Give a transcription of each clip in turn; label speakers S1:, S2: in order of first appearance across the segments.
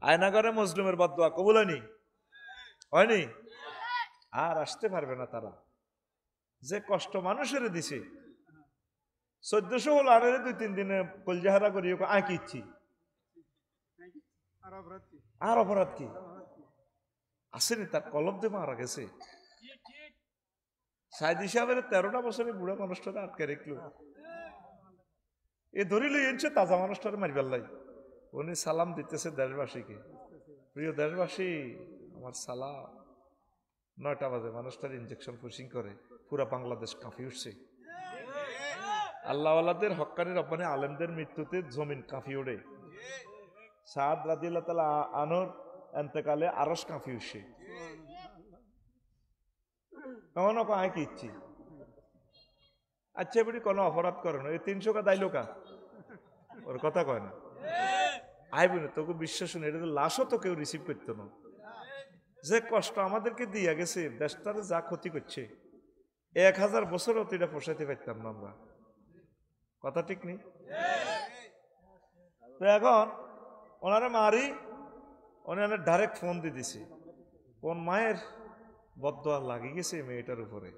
S1: আয়নাগরে মজলুমের বদদোয়া কবুল হয়নি? আর আসতে পারবে না তারা। যে কষ্ট মানুষের দিছে 1400 আরে 2-3 দিনে কলজাহারা করি আয় কি ইচ্ছি আর অপরাধ কি আসেনি? তার কলব দিয়ে মারা গেছে। সাইদি সাহেবের 13টা বছরের বুড়া মানুষটারে আটকে রাখলো। এ ধরিল এনছে তাজা মানুষটারে মারিবার লাই। উনি সালাম দিতেছে দেশবাসীকে, প্রিয় দেশবাসী আমার সালাম। 9টা বাজে মানুষটার ইনজেকশন পুশিং করে পুরা বাংলাদেশ কাঁপি উঠছে। আল্লাহওয়ালাদের হক্কানি রব্বানি আলেমদের মৃত্যুতে জমিন কাঁপি ওঠে। সাদ রাদিয়াল্লাহু তাআলা আনহর এন্তেকালে আরশ কাঁপি উঠছে। কেমন আয় কি ইচ্ছি আচ্ছা বলি কোনো অপরাধ করে না, এই 300 কা দাইলো কা ওর কথা কয় না। আইবি না তোকে বিশ্বাস নেই, এটা তো লাশও তো কেউ রিসিভ করতো না। যে কষ্ট আমাদেরকে দিয়া গেছে, দেশটারে যা ক্ষতি করছে, 1000 বছরও তো এটা পোষাইতে পারতাম না আমরা। কথা ঠিক নেই? তো এখন ওনারা মারি, ওনারা ডাইরেক্ট ফোন দিয়ে দিছে। কোন মায়ের বদদোয়া লাগিয়ে গেছে মেয়েটার উপরে।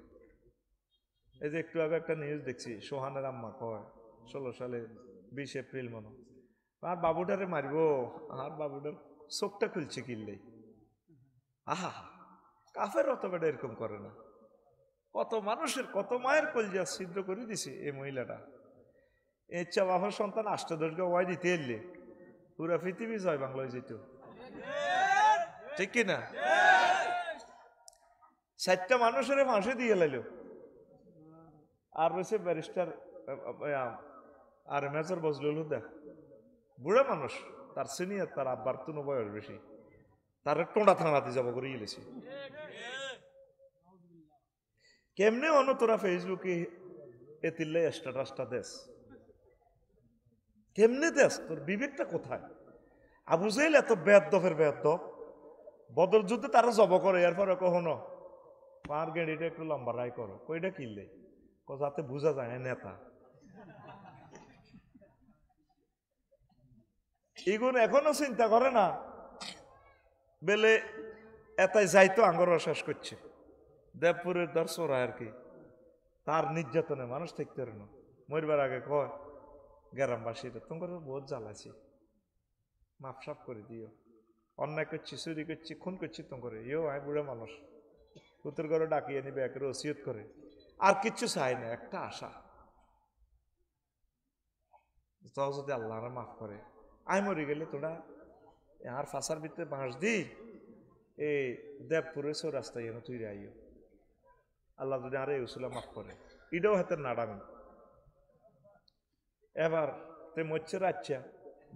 S1: এই যে একটু আগে একটা নিউজ দেখছি, সোহানের আম্মা কয় 16 সালে 20 এপ্রিল মনে আর বাবুটারে মারবো, আর বাবুটার চোখটা খুলছে কিনলেই। আহা কাফের অত বেটা এরকম করে না। কত মানুষের কত মায়ের কলজা ছিদ্র করে দিছে এই মহিলাটা। ইচ্ছা বাবার সন্তান আষ্টদশকে ওয়াই দিতে এলে পুরা পৃথিবী জয় বাংলায় যেত, ঠিক কিনা? 60টা মানুষের ফাঁসি দিয়ে লাইল। আর রয়েছে ব্যারিস্টার আর মেজর বজলুল হুদা, বুড়া মানুষ, তার সিনিয়র, তার আব্বার তো বয়স বেশি, তার টোঁডা থানাতে যাব করে গেলেছে। কেমনে অন্য তোরা ফেসবুকে এতিল্লে স্ট্যাটাসটা দেশ, কেমনে দেশ? তোর বিবেকটা কোথায়? আবু জাহেল এত বেয়াদ্দফের বেয়াদ্দফ, বদর যুদ্ধে তারা জব করে, এরপরে কখনো পার গেড়িটা একটু লম্বা রায় করো, কইটা কিনলে যাতে বোঝা যায় নেতা। এগুন এখনো চিন্তা করে না বেলে এটাই যাইতো আঙ্গর শেষ করছে। দেবপুরের দর্শরা আর কি, তার নির্যাতনে মানুষ থাকতে পারে না। মরবার আগে কয় গ্রামবাসীরা তোমার বহুত জ্বালাছি, মাপসাপ করে দিও, অন্যায় করছি, চুরি করছি, খুন করছি, তোমার ইও আয় বুড়া মানুষ, পুতুর ঘরে ডাকিয়ে নিবে, একের ওসিয়ত করে, আর কিচ্ছু চাই না, একটা আশা যদি আল্লাহ মাফ করে, আই মরি গেলে তোরা আর ফাঁসার ভিতরে বাঁশ দি এই দেবপুরের রাস্তায় এনে তুই আইও, আল্লাহ যদি আরে উসুলা মাফ করে, এটাও হাতের নাড়ামি। এবার তে মরছে রাচ্ছা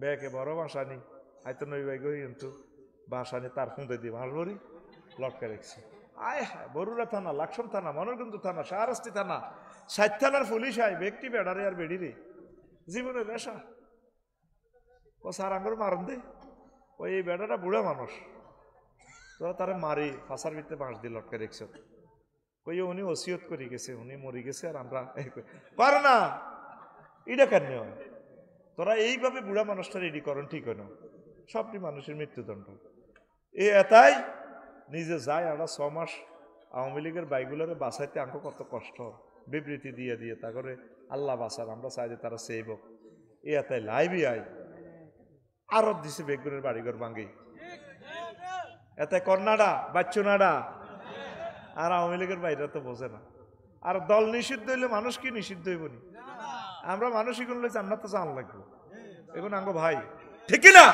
S1: ব্যাকে বড় বাসানি, হয়তো নই বাই গই কিন্তু বাসানি তার ফুঁদে দিয়ে বাঁশ বড়ি লটকা রেখেছে। আয় হায়, বরুড়া থানা, লাকসম থানা, মনোরগঞ্জ থানা, শাহরাস্তি থানা, 60 থানার পুলিশ আয়, ব্যক্তি বেড়ারে আর বেড়ি রে জীবনের নেশা। ও সার আঙ্গুর মারন দে, ওই বেড়াটা বুড়া মানুষ, তোরা তারা মারি ফাঁসার ভিতরে বাঁশ দিয়ে লটকা রেখছ। কই উনি ওসিয়ত করে গেছে, উনি মরি গেছে, আর আমরা পারে না। এটা কেন হয়? তোরা এইভাবে বুড়া মানুষটা রেডি করেন, ঠিক হয় না? সবটি মানুষের মৃত্যুদণ্ড। এটাই নিজে যায়, আমরা 6 মাস আওয়ামী লীগের বাইগুলোরে বাঁচাইতে আঙ্ক কত কষ্ট, বিবৃতি দিয়ে দিয়ে তা করে আল্লাহ বাঁচার, আমরা চাই যে তারা সেভ হোক। এটাই লাইভই আই আরব দিছে বেগুনের বাড়িঘর ভাঙ্গি, এতে কর্নাডা বাচ্চুনাডা, আর আওয়ামী লীগের বাইরে তো বোঝে না। আর দল নিষিদ্ধ হইলে মানুষ কি নিষিদ্ধ হইব নি? আমরা মানুষ এগুলো জান্নাত তো জান লাগবো, এখন আঙ্গো ভাই, ঠিক না?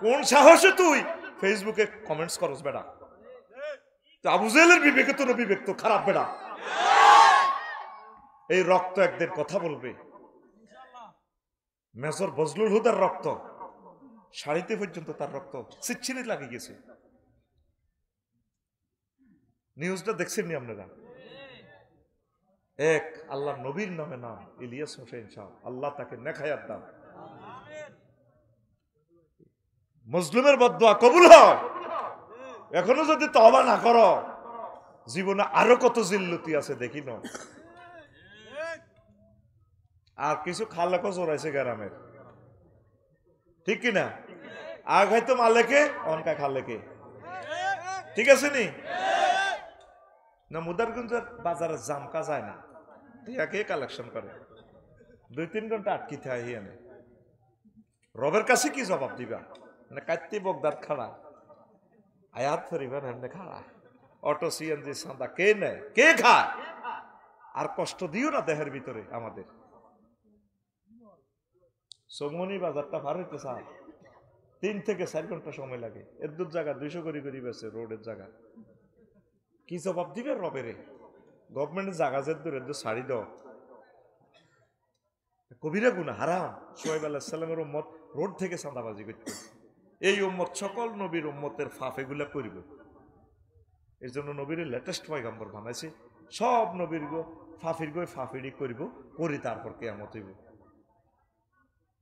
S1: কোন সাহসে তুই ফেসবুকে কমেন্টস করস বেড়া? তো আবু জাহেলের বিবেকে তোর বিবেক তো খারাপ বেড়া। এই রক্ত একদিন কথা বলবে। মেজর বজলুল হুদার রক্ত শাড়িতে পর্যন্ত তার রক্ত ছিটছিনি লাগিয়ে গেছে। নিউজটা দেখছেন নি আপনারা? এক আল্লাহ নবীর নামে নাম ইলিয়াস হোসেন শাহ, আল্লাহ তাকে নেখায়াত দান। মুসলিমের বদদোয়া কবুল হয়। এখনো যদি তওবা না করো, জীবনে আরো কত জিল্লতি আছে দেখি না। আর কিছু খালাকো জোরাইছে গ্রামের, ঠিক কিনা? আগ হয়তো মালেকে অনকা খালেকে, ঠিক আছে নি না? মুদারগঞ্জের বাজারে জামকা যায় না, টিয়াকে কালেকশন করে 2-3 ঘন্টা আটকিতে হয় হিয়ানে। রবের কাছে কি জবাব দিবা? মানে কাটতে বগদাদ খাড়া, আয়াত পরিবার এমনি খাড়া, অটো সিএনজি সাদা কে নেয়, কে খায়? আর কষ্ট দিও না দেহের ভিতরে আমাদের। সোমনি বাজারটা পার হইতে চায় 3 থেকে 4 ঘন্টা সময় লাগে। এর দূর জায়গা 200 করে বেছে রোডের জায়গা। কি জবাব দিবে রবেরে? গভর্নমেন্টের জায়গা যে দূর এর ছাড়ি দাও, কবিরা গুনাহ, হারাম। সোহেব আলাইহিস সালামের উম্মত রোড থেকে চাঁদাবাজি করত। এই উম্মত সকল নবীর উম্মতের ফাফ এগুলা করব। এই জন্য নবীর লেটেস্ট পয়গম্বর বানাইছে, সব নবীর গো ফাফির গো ফাফিডি করব, করি তারপর কিয়ামত হইব।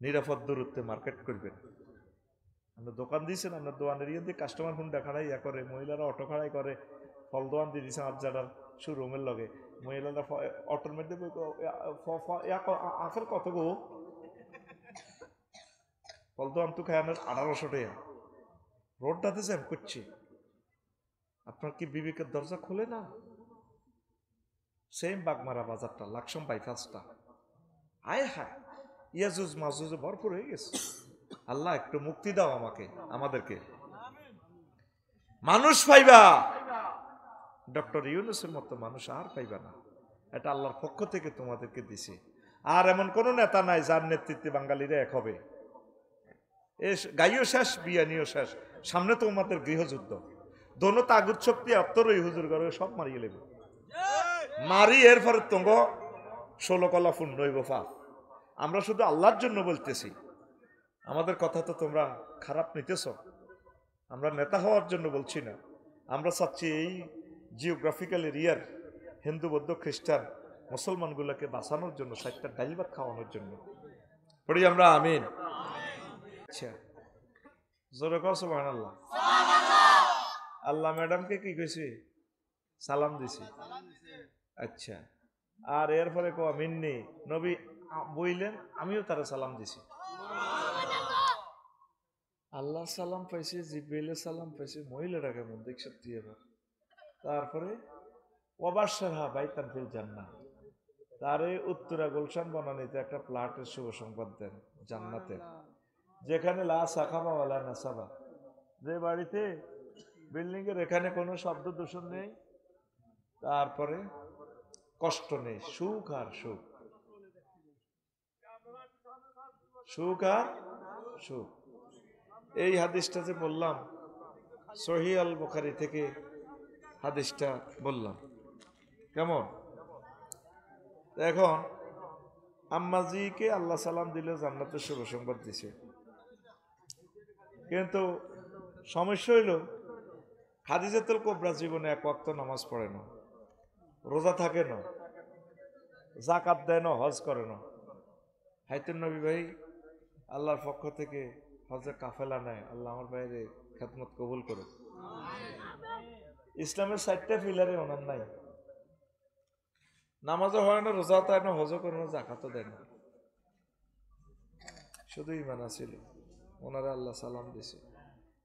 S1: নিরাপদ দূরত্বে মার্কেট করবেন। আমরা দোকান দিয়েছেন, আপনার দোকানের ইয়ে দিয়ে কাস্টমার ফোন দেখাড়াই ইয়া করে, মহিলারা অটো খাড়াই করে, ফল দোকান দিয়ে দিয়েছেন আবজাডার শোরুমের লগে, মহিলারা অটোর মধ্যে আখের কত গো ফল দোকান তো খায় 1800 টাকা, রোডটাতে জ্যাম করছে। আপনার কি বিবেকের দরজা খোলে না? সেম বাগমারা বাজারটা, লাকসাম বাইপাসটা, আয় হায় ইয়াজুজ মাজুজে ভরপুর হয়ে গেছে। আল্লাহ একটু মুক্তি দাও আমাকে, আমাদেরকে। মানুষ পাইবা ডক্টর ইউনূসের মতো মানুষ আর পাইবা না। এটা আল্লাহর পক্ষ থেকে তোমাদেরকে দিছে। আর এমন কোন নেতা নাই যার নেতৃত্বে বাঙালিরা এক হবে। গাইও শেষ, বিয়ানিও শেষ, সামনে তো আমাদের গৃহযুদ্ধ। দোনো তাগুত শক্তি অত্তরই হুজুর করে সব মারিয়ে লেব, মারি এরপরে তঙ্গ 16 কলা পূর্ণ হইব পাপ। আমরা শুধু আল্লাহর জন্য বলতেছি, আমাদের কথা তো তোমরা খারাপ নিতেছ। আমরা নেতা হওয়ার জন্য বলছি না, আমরা চাচ্ছি এই জিওগ্রাফিক্যাল এরিয়ার হিন্দু বৌদ্ধ খ্রিস্টান মুসলমানগুলোকে বাঁচানোর জন্য, 60টা ডাইল ভাত খাওয়ানোর জন্য। পড়ি আমরা আমিন। আচ্ছা, জোরে কও সুবহানাল্লাহ। আল্লাহ ম্যাডামকে কি কইছি? সালাম দিছি। আচ্ছা, আর এরপরে কো মিন্নি নবী বইলেন, আমিও তারা সালাম দিছি। আল্লাহ সালাম পাইছে, জিব্রাইলের সালাম পাইছে, মহিলারা কেমন দেখছে এবার। তারপরে ওয়াবাশশারহা বাইতান ফিল জান্নাহ, তারে উত্তরা গুলশান বনানীতে একটা প্লটের শুভ সংবাদ দেন জান্নাতের, যেখানে লা সাখাবা ওয়ালা নাসাবা, যে বাড়িতে বিল্ডিং এর এখানে কোনো শব্দ দূষণ নেই, তারপরে কষ্ট নেই, সুখ আর সুখ, সুখ আর সুখ। এই হাদিসটা যে বললাম সহিহ আল বুখারী থেকে হাদিসটা বললাম, কেমন? এখন আম্মাজিকে আল্লাহ সালাম দিলে জান্নাতের শুভ সংবাদ দিছে, কিন্তু সমস্যা হইল খাদিজাতুল কুবরা জীবনে এক ওয়াক্ত নামাজ পড়ে না, রোজা থাকে না, যাকাত দেয় না, হজ করে না। হাইতুন নবী ভাই আল্লাহর পক্ষ থেকে হজে কাফেলা নেয়, আল্লাহ আমার ভাইয়ের খেদমত কবুল করো। ইসলামের 4টা পিলারে ওনার নাই, নামাজও হয় না, রোজাও হয় না, হজও করে না, যাকাতও দেয় না, শুধু ইমান আছিল। ওনারা আল্লাহ সালাম দিছে।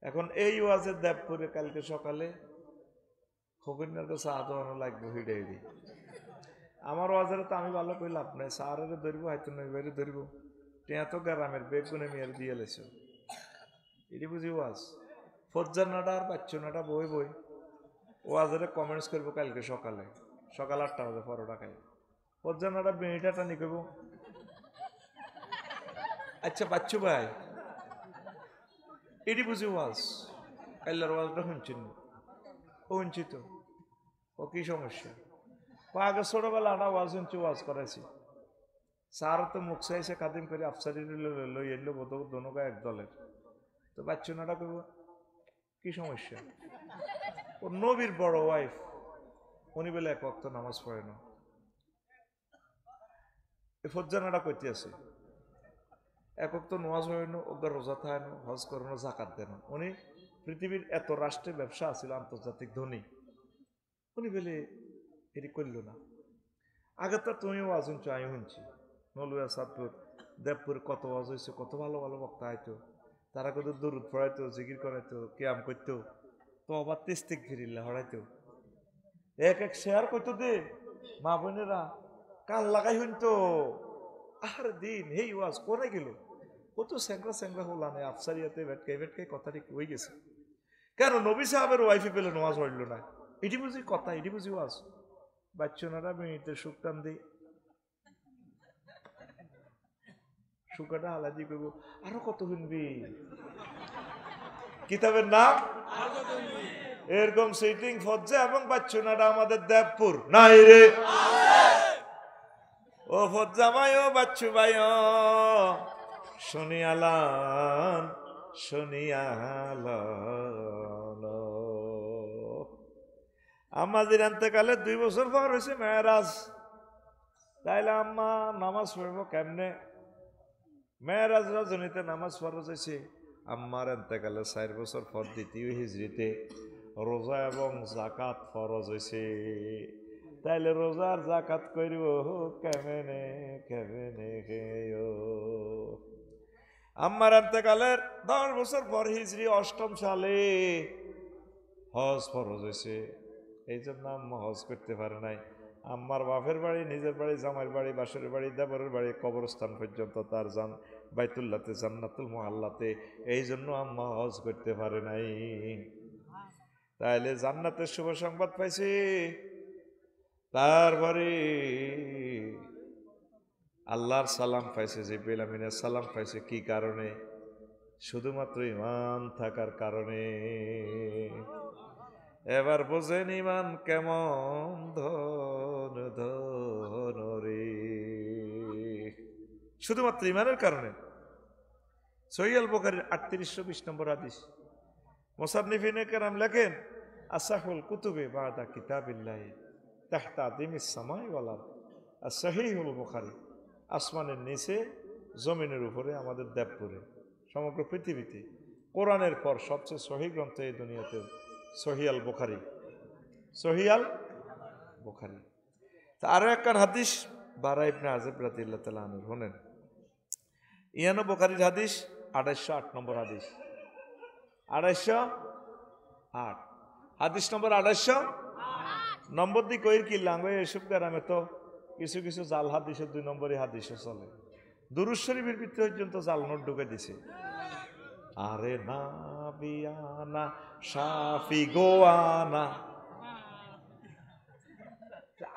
S1: এখন এই ওয়াজের দেবপুরে কালকে সকালে ফকিরনার কাছে আদোয়ানো লাগবে হিডে হিডি। আমার ওয়াজের তো আমি ভালো কই লাভ নাই, সারের ধরবো, হয়তো নইবারে ধরবো, টিয়া তো গ্রামের বেগুনে মেয়ের দিয়ে লেছ, এটি বুঝি ওয়াজ। ফজ্জানাটা আর বাচ্চনাটা বই বই ওয়াজের কমেন্টস করবো কালকে সকালে, সকাল 8টা বাজে পরোটা খাই, ফজ্জানাটা বেড়িটা টানি করবো। আচ্ছা বাচ্চু ভাই, এটি বুঝি ওয়াজ, কাল্লার ওয়াজটা শুনছেন? শুনছি তো। ও কি সমস্যা? আগে ছোটবেলা আটা ওয়াজ শুনছি, ওয়াজ করাইছি, স্যার তো মুখ চাইছে কাদিম করে আফসারি লই এলো বোধ দোনোগা এক দলের, তো বাচ্চনাটা করবো, কি সমস্যা? ও নবীর বড় ওয়াইফ, উনি বলে এক ওয়াক্ত নামাজ পড়ে না, এই ফজ্জানাটা কইতে আছে, এক ওয়াক্ত নামাজ হয় না, ওগা রোজা থাকে না, হজ করে না, যাকাত দেয় না। উনি পৃথিবীর এত রাষ্ট্রে ব্যবসা আছিল, আন্তর্জাতিক ধনী, উনি বলে এটি করল না। আগে তো তুমি ওয়াজ শুনছো, আমি শুনছি, নলুয়া সাদপুর দেবপুর কত ওয়াজ হয়েছে, কত ভালো ভালো বক্তা হয়তো, তারা কত দরুদ পড়াইতো, জিকির করাইতো, কিয়াম করতো, তো আবার ইস্তিগফারিল্লাহ হরাইতো। এক এক শেয়ার করতো দে মা বোনেরা কান লাগাই হইতো। আর দিন হেই ওয়াজ করে গেল কত স্যাংরা হলানে আফসারিয়াতে ভেটকাই কথাটি হয়ে গেছে। কেন নবী সাহাবের ওয়াইফে পেলে নোয়াজ হইল না? এটি বুঝি কথা, এটি বুঝি ওয়াজ। বাচ্চারা মিনিটের সুখ টান দিই, সুখাটা আলাদি করবো, আরো কত শুনবি কিতাবের নাম এরকম সিটিং ফজ্জা এবং বাচ্চুনাটা আমাদের দেবপুর নাই রে। ও ফজ্জা ভাই, ও বাচ্চু ভাই, শুনিয়ালান আমাদের এতেকালে 2 বছর পর হয়েছে মেয়েরাজ। তাইলে আম্মা নামাজ পড়বো কেমনে? মেয়েরাজ রজনীতে নামাজ ফরজ হয়েছে। আম্মার এতেকালে 4 বছর পর দ্বিতীয় হিজরিতে রোজা এবং জাকাত ফরজ হয়েছে। তাইলে রোজার জাকাত করব কেমনে কেমনে? আম্মার এতেকালের 10 বছর পর হিজরি 8ম সালে হজ ফরজ হয়েছে। এই জন্য আম্মা হজ করতে পারে নাই। আম্মার বাপের বাড়ি, নিজের বাড়ি, জামাইয়ের বাড়ি, বাসুরের বাড়ি, দেবরের বাড়ি, কবরস্থান পর্যন্ত তার যান বাইতুল্লাতে, জান্নাতুল মুআল্লাতে। এই জন্য আম্মা হজ করতে পারে নাই। তাইলে জান্নাতের শুভ সংবাদ পাইছি। তারপরে আল্লাহর সালাম পাইছে, জিবরিল আমিনের সালাম পাইছে। কি কারণে? শুধুমাত্র ঈমান থাকার কারণে। এবার বোঝেন ঈমান কেমন ধন ধন রে, শুধুমাত্র ঈমানের কারণে। সহিহ আল বুখারীর 3820 নম্বর হাদিস। মুসান্নিফিনে কেরাম লেখেন, আসাহুল কুতুবে বাদা কিতাবিল্লাহি তাহতা আদিমিস সামাই ওয়াল আরদ। সহিহুল বুখারী, আসমানের নিচে জমিনের উপরে আমাদের দেবপুরে সমগ্র পৃথিবীতে কোরআনের পর সবচেয়ে সহিহ গ্রন্থ এই দুনিয়াতে সহিহ আল বুখারী। সহিহ আল বুখারী। তা আরো একখান হাদিস বারা ইবনে আযিব রাদিয়াল্লাহু তাআলা আনহু শুনেন। ইয়ানো বুখারীর হাদিস 2808 নম্বর হাদিস। 2808 হাদিস নম্বর 2808 নম্বর দি কইর কি লাঙ্গ এসব গ্রামে তো কিছু কিছু জাল হাদিসের 2 নম্বরই হাদিসও চলে। দুরূদ শরীফের ভিতরে পর্যন্ত জাল নোট ঢুকে দিছে। আরে না বিয়ানা শাফি গোয়ানা,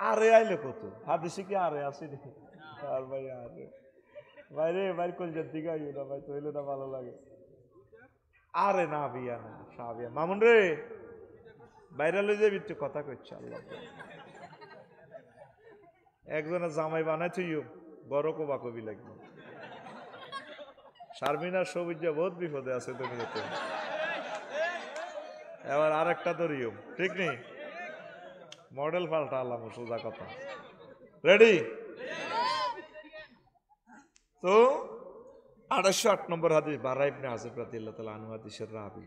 S1: আরে আইলে কত হাদিসে কি আরে আসেনি? আর ভাই আরে বাইরে বাইর কলজার দিকে আইও না ভাই, তৈলে না ভালো লাগে। আরে না বিয়ানা শাবিয়া মামুন রে বাইরে লই যাবি তুই, কথা কইছ আল্লাহ। একজনের জামাই বানাই তুইও বড় কবা কবি লাগবে। শারমিনার সৌবিজ্জা বহুত বিপদে আছে দুনিয়াতে। এবার আরেকটা ধরিও, ঠিক নেই? মডেল পাল্টা আল্লাহ, সোজা কথা। রেডি? তো 2808 নম্বর হাদিস বারা ইবনে আযিব রাদিয়াল্লাহু তাআলা আনহু হাদিসের রাবি।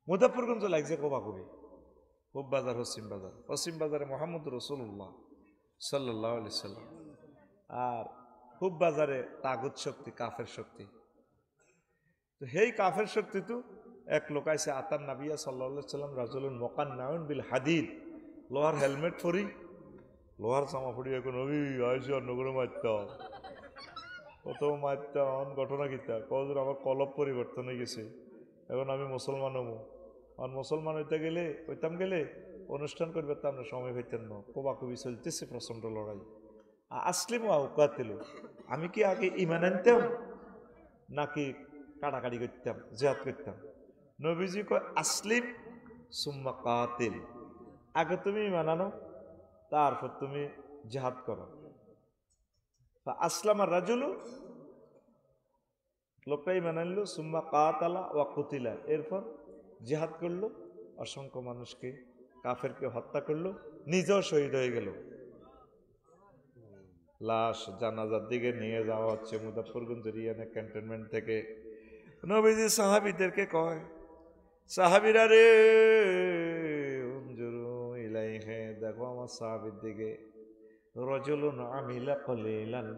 S1: মুজাফফরগঞ্জ লাগছে কোবা কবি, পূব বাজার, পশ্চিম বাজারে মুহাম্মদ রাসূলুল্লাহ সাল্লাল্লাহু আলাইহি সাল্লাম। আর পূব বাজারে তাগুত শক্তি, কাফের শক্তি। তো হেই কাফের শক্তি তো এক লোক আইছে, আতান নাবিয়া সাল্লাল্লাহু আলাইহি সাল্লাম রাজুলুন মুকান্নাউন বিল হাদিদ, লোহার হেলমেট পরি, লোহার জামা পরি, এখন নবী আইছে অন্যগুলো মারতা, প্রথম মারতা অন ঘটনা কিতা কজন আমার কলব পরিবর্তন হয়ে গেছে, এখন আমি মুসলমান হবো। আর মুসলমান হইতে গেলে অনুষ্ঠান করবে তো আমরা সময় হইতেন না, কোবাকুবি চলতেছে, প্রচন্ড লড়াই। আসলিম আউকাতিল, আমি কি আগে ঈমান আনতাম নাকি কাটাকাটি করতাম, জিহাদ করতাম? নবীজি কয় আসলিম সুম্মা কাতিল, আগে তুমি ঈমান আনো তারপর তুমি জিহাদ করো। আসলাম আর রাজুলু, লোকটা ঈমান আনলো, সুম্মা কাতালা ওয়া কুতিলা, এরপর জিহাদ করলো, অসংখ্য মানুষকে কাফেরকে হত্যা করলো, নিজেও শহীদ হয়ে গেল। লাশ জানাজার দিকে নিয়ে যাওয়া হচ্ছে মুজাফফরগঞ্জ রিয়ানা ক্যান্টনমেন্ট থেকে। নবীজি সাহাবীদেরকে কয়, সাহাবীরা রে উনজুরু ইলাইহি, দেখো আমার সাহাবীর দিকে, রাজুলুন আমিলা কলিলান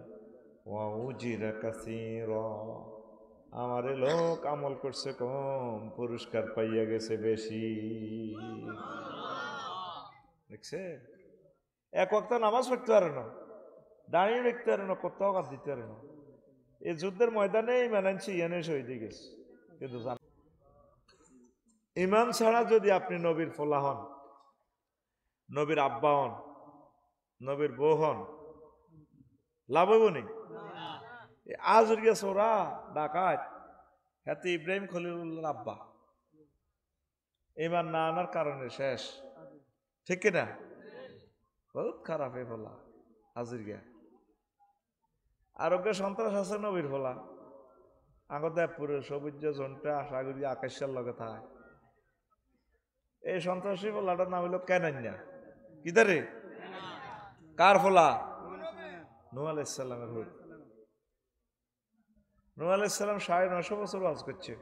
S1: ওয়া উজিরা কাসীরা, আমারে লোক আমল করছে কম, পুরস্কার পাইয়া গেছে বেশি। দেখছে, এক ওয়াক্ত নামাজ পড়তে পারে না, দাঁড়িয়ে দেখতে পারে না, কোথাও কাজ দিতে পারে না। এই যুদ্ধের ময়দানে মেনানছি ইয়ানে শহীদ গেছে। কিন্তু ইমান ছাড়া যদি আপনি নবীর ফোলা হন, নবীর আব্বা হন, নবীর বউ হন, লাভ হইব নি? আজ গেছে ওরা ডাকাত, হাতে ইব্রাহিম খলিলুল্লাহ আব্বা, ইমান না আনার কারণে শেষ। ঠিক কিনা? বহুত খারাপ এ ফলা হাজির গিয়া। আরোগ্য সন্ত্রাস আছে নবীর ফলা, আগত দেবপুরের সবুজ জনটা আশা করি আকাশের লগে থাকে। এই সন্ত্রাসী ফলাটার নাম হইল কেনান্যা। কিদারে? কার ফলা? নূহ আলাইহিস সালামের হুদ। নূহ আলাইহিস সালাম 950 বছর ওয়াজ করছে,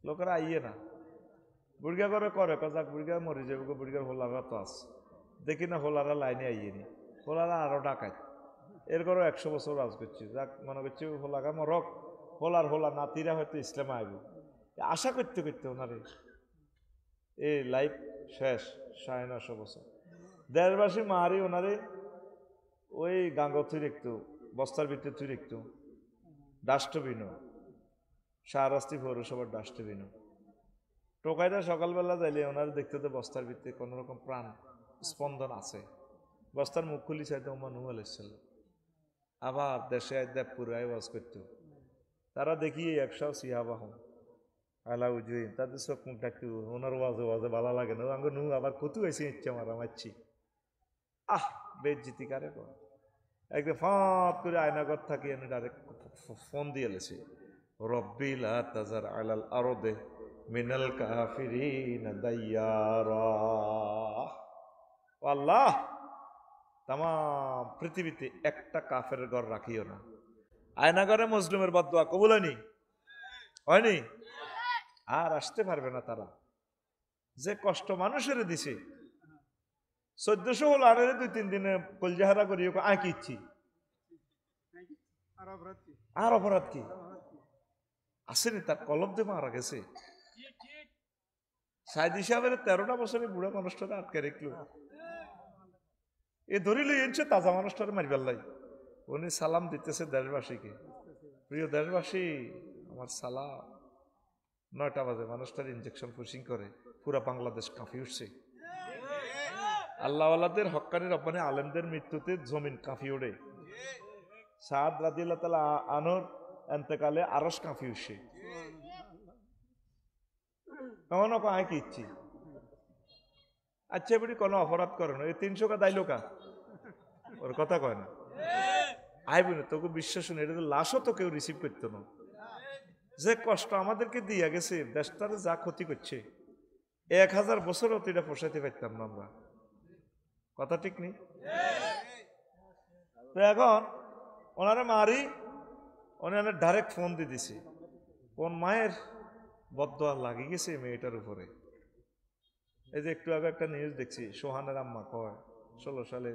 S1: লোকেরা আইয়ে না। বুড়গা করে কজাক বুড়গা মরি যাবে, বুড়গার হোলারা তো আছে, দেখি না হোলারা লাইনে আইয়ে নি, হোলারা আরো ডাকাত। এর করে 100 বছর ওয়াজ করছে, যাক মনে করছে হোলাগা মরক, হোলা নাতিরা হয়তো ইসলামে আইব। আশা করতে করতে ওনারে এই লাইফ শেষ। 950 বছর দেশবাসী মারি ওনারে ওই গাঙ্গ তুই রেখতো, বস্তার ভিতরে তুই রেখতো, ডাস্টবিন, শাহরাস্তি পৌরসভার ডাস্টবিন। টোকাইটা সকালবেলা যাইলে ওনারা দেখতে তো বস্তার ভিতরে কোন রকম প্রাণ স্পন্দন আছে। বস্তার মুখ খুলি চাইতে ওমা নূহ আলাইহিস সালাম। আবার দেশে দেবপুরে ওয়াজ করত, তারা দেখি 100 সিহাবাহ আলা উজুই, তাদের চোখ মুখ ডাকতো, ওনার ওয়াজে ওয়াজে ভালো লাগে না, আঙ্গ নূহ আবার কত হয়েছে ইচ্ছা মারছি। বেজ্জিতি কারে কর। একদম ফাঁত করে আয়নাগর থাকি আমি ডাইরেক্ট ফোন দিয়ে এলেছি, রব্বি লা তাজার আলাল আরদে মিনাল কাফিরিনা দাইয়ারা। আল্লাহ, তাম পৃথিবীতে একটা কাফের ঘর রাখিও না। আয়নাগরে মজলুমের বদদুয়া কবুল হয়নি? আর আসতে পারবে না তারা, যে কষ্ট মানুষের দিছে। 1400 হল আর 2-3 দিনে কলজাহারা করি আয় কি ইচ্ছি, আর অপরাধ কি আসেনি? তার কলব দিয়ে মারা গেছে। সাইদ হিসাবের 13টা বছরে বুড়া মানুষটারে আটকে রাখলো, এ ধরিল এনছে তাজা মানুষটারে মারিবার লাই। উনি সালাম দিতেছে দেশবাসীকে, প্রিয় দেশবাসী আমার সালাম। 9টা বাজে মানুষটার ইনজেকশন পুশিং করে, পুরা বাংলাদেশ কাঁপি উঠছে। আল্লাহওয়ালাদের হক্কানি রব্বানি আলেমদের মৃত্যুতে জমিন কাঁপি ওঠে। সাদ রাদিয়াল্লাহু তাআলা আনহুর এন্তেকালে আরশ কাঁপি উঠছে। কেমন আয় কি ইচ্ছি? আচ্ছা বলি কোনো অপরাধ করে না, এই 300 কা দাইলো কা, ওর কথা কয় না। আইবি না তোকে বিশ্বাস শুনে, এটা তো লাশও তো কেউ রিসিভ করতো না। যে কষ্ট আমাদেরকে দিয়া গেছে, দেশটারে যা ক্ষতি করছে, 1000 বছরও তো এটা পোষাইতে পারতাম না আমরা। কথা ঠিক নেই? তো এখন ওনারা মারি, ওনারা ডাইরেক্ট ফোন দিয়ে দিছে। কোন মায়ের বদদোয়া লাগি গেছে মেয়েটার উপরে। এই যে একটু আগে একটা নিউজ দেখছি, সোহানের আম্মা কয় 16 সালে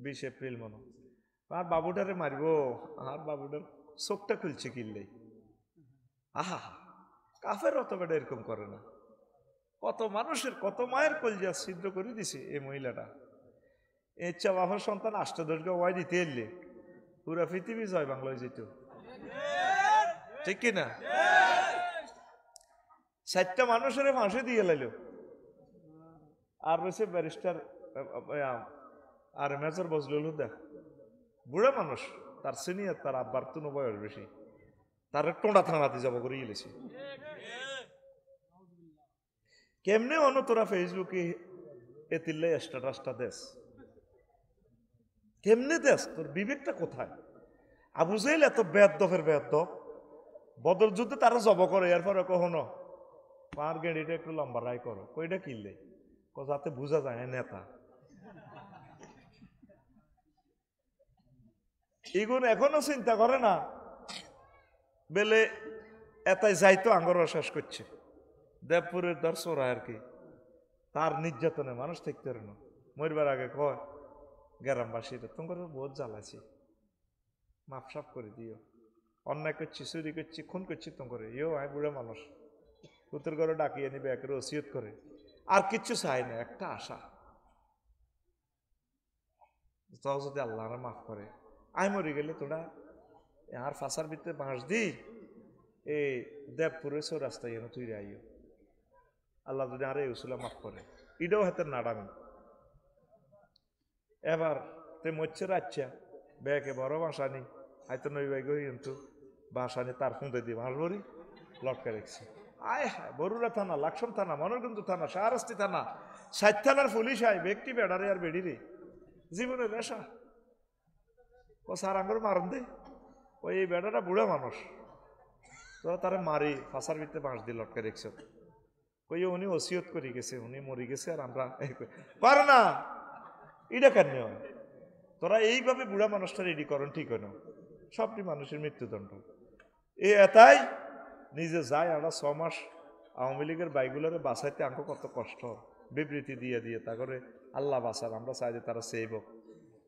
S1: 20 এপ্রিল মনে, আর বাবুটারে মারিব, আর বাবুটার চোখটা খুলছে কিনলে। আহা, কাফের অত বেটা এরকম করে না। কত মানুষের, কত মায়ের কলজা ছিদ্র করে দিছে এই মহিলাটা। ইচ্ছা বাবার সন্তান আষ্টদশকে ওয়াই দিতে এলে পুরা পৃথিবী জয় বাংলায় যেত, ঠিক কিনা? 4টা মানুষের ফাঁসি দিয়ে লাইল। আর রয়েছে ব্যারিস্টার আর মেজর বজলুল হুদা, বুড়া মানুষ, তার সিনিয়র, তার আব্বার তো বয়স বেশি, তার টোঁড়া থানাতে যাব করে গেলেছে। কেমনে অন তোরা ফেসবুকে এতিল্লাই স্ট্যাটাসটা দেশ, কেমনে দেশ? তোর বিবেকটা কোথায়? আবু জাহেল এত বেয়াদ্দফের বেয়াদ্দফ, বদর যুদ্ধে তারা জব করে, এরপরে কখনো পার গেড়িটা একটু লম্বা রায় করো, কইটা কিনলে যাতে বোঝা যায় নেতা। এগুন এখনো চিন্তা করে না বেলে এটাই যাইতো আঙ্গর শেষ করছে। দেবপুরের দর্শরা আর কি, তার নির্যাতনে মানুষ থাকতে পারে না। মরবার আগে কয় গ্রামবাসীরা তোমার বহুত জ্বালাছি, মাপসাপ করে দিও। অন্যায় করছি, চুরি করছি, খুন করছি তো করে, ইও আমি বুড়া মানুষ, পুতুর ঘরে ডাকিয়ে নিবে, একের ওসিয়ত করে, আর কিচ্ছু চাই না, একটা আশা, তাও যদি আল্লাহ মাফ করে, আমি মরে গেলে তোরা আর ফাঁসার ভিতরে বাঁশ দি এই দেবপুরে রাস্তায় এনে তুই আইও, আল্লাহ যদি আরে উসুলা মাফ করে, এটাও হাতের নাড়ামি। এবার তে মরছে রাচ্ছা ব্যাকে বড় বাসানি, হয়তো নই বাই গই কিন্তু বাসানি তার ফুঁদে দিয়ে বাঁশ বড়ি লটকা রেখেছে। আয় হায়, বরুড়া থানা, লাকসম থানা, মনোরগঞ্জ থানা, শাহরাস্তি থানা, 60 থানার পুলিশ আয়, ব্যক্তি বেড়ারে আর বেড়ি রে জীবনের নেশা। ও সার আঙ্গুর মারন দে, ওই এই বেড়াটা বুড়া মানুষ, তোরা তারা মারি ফাঁসার ভিতরে বাঁশ দিয়ে লটকা রেখছ, কই উনি ওসিয়ত করে গেছে, উনি মরে গেছে আর আমরা পার না, এটা কেন হয়? তোরা এইভাবে বুড়া মানুষটা রেডি করেন, ঠিক হয় না, সবটি মানুষের মৃত্যুদণ্ড। এ এটাই নিজে যায়, আমরা 6 মাস আওয়ামী লীগের বাইগুলোরে বাঁচাইতে আঙ্ক কত কষ্ট, বিবৃতি দিয়ে দিয়ে তা করে আল্লাহ বাঁচার, আমরা চাই যে তারা সেব।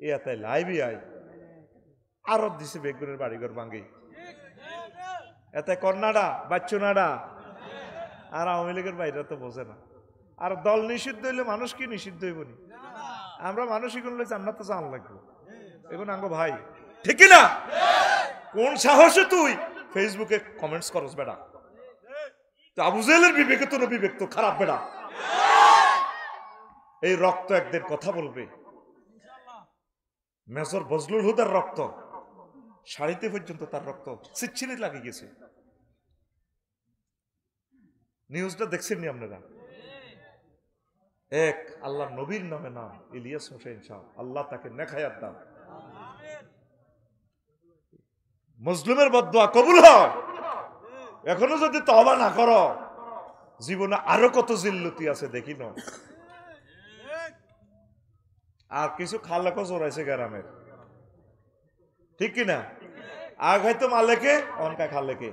S1: এ এটাই লাইভই আই আরব দিছে বেগুনের বাড়িঘর ভাঙ্গি, এতে কন্যাডা বাচ্চুনাডা, আর আওয়ামী লীগের বাইরে তো বোঝে না। আর দল নিষিদ্ধ হইলে মানুষ কি নিষিদ্ধ হইব নি? আমরা মানুষই গুনলে জান্নাত জান লাগবো, এখন আঙ্গ ভাই ঠিক না? কোন সাহসে তুই ফেসবুকে কমেন্টস করস বেড়া? তো আবু জেহেলের বিবেকে তো বিবেক তো খারাপ বেড়া। এই রক্ত একদিন কথা বলবে। মেজর বজলুল হুদার রক্ত শাড়িতে পর্যন্ত তার রক্ত চিচ্ছিরে লাগে গেছে। নিউজটা দেখছেন নি আপনারা? এক আল্লাহ নবীর নামে নাম ইলিয়াস হোসেন শাহ, আল্লাহ তাকে নেখায়াত দান, মুসলিমের বদদুয়া কবুল হয়। এখনো যদি তওবা না করো, জীবনে আরো কত জিল্লতি আছে দেখি না। আর কিছু খালাকো জোরাইছে গ্রামের, ঠিক কিনা? আগ হয়তো মালেকে অনকা খালেকে,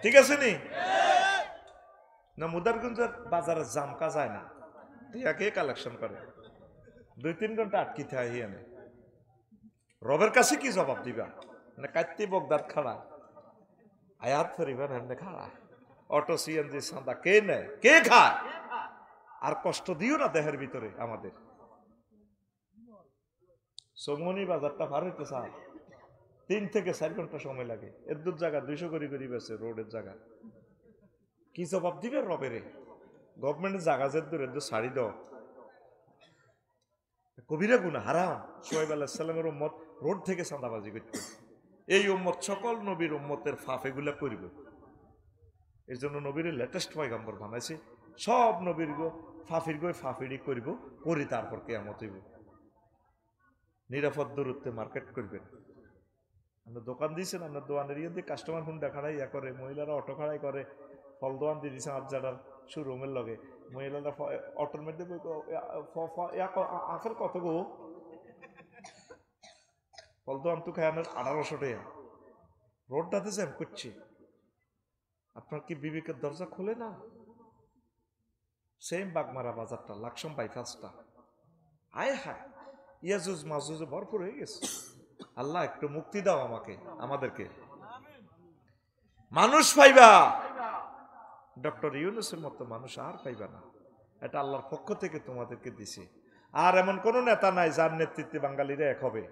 S1: ঠিক আছে নি? না মুদারগঞ্জের বাজারে জামকা যায় না, টিয়াকে কালেকশন করে 2-3 ঘন্টা আটকিতে আনে, রবের কাছে কি জবাব দিবা? না কাটতে বগদাদ খাড়া আয়াত ফরিবার এমনি খাড়া, অটো সিএনজি সাদা কে নেয়, কে খায়? আর কষ্ট দিও না দেহের ভিতরে আমাদের। সোমনি বাজারটা পার হইতে চায় 3 থেকে 4 ঘন্টা সময় লাগে, এর দূর জায়গা 200 করে বেছে রোডের জায়গা। কি জবাব দিবে রবেরে? গভর্নমেন্টের জায়গা যে দূর এর ছাড়ি দাও, কবিরা গুনাহ হারাম। সোহেব আলাইহিস সালামের উম্মত রোড থেকে চাঁদাবাজি করত, এই উম্মত সকল নবীর উম্মতের ফাফ এগুলা করবে। এর জন্য নবীর লেটেস্ট পয়গম্বর বানাইছে, সব নবীর গো ফাফির গো ফাফিরি করব, করি তারপর কিয়ামত হইব। নিরাপদ দূরত্বে মার্কেট করবেন। আমরা দোকান দিয়েছেন, আপনার দোকানের ইয়ে দিয়ে কাস্টমার ফোন দেখাড়াই ইয়া করে, মহিলারা অটো খাড়াই করে, ফল দোকান দিয়ে দিয়েছেন আবজাডার শোরুমের লগে, মহিলারা অটোর মধ্যে আফেল কত গো ফল দোকান তো খায় 1800 টাকা, রোডটাতে জ্যাম করছে। আপনার কি বিবেকের দরজা খোলে না? সেম বাগমারা বাজারটা, লাকসম বাইপাসটা, আয় হায় ইয়াজুজ মাজুজে ভরপুর হয়ে গেছে। আল্লাহ একটু মুক্তি দাও আমাকে, আমাদেরকে। মানুষ পাইবা ডক্টর ইউনূসের মতো মানুষ আর পাইবা না, এটা আল্লাহর পক্ষ থেকে তোমাদেরকে দিছে। আর এমন কোন নেতা নাই যার নেতৃত্বে বাঙালিরা এক হবে।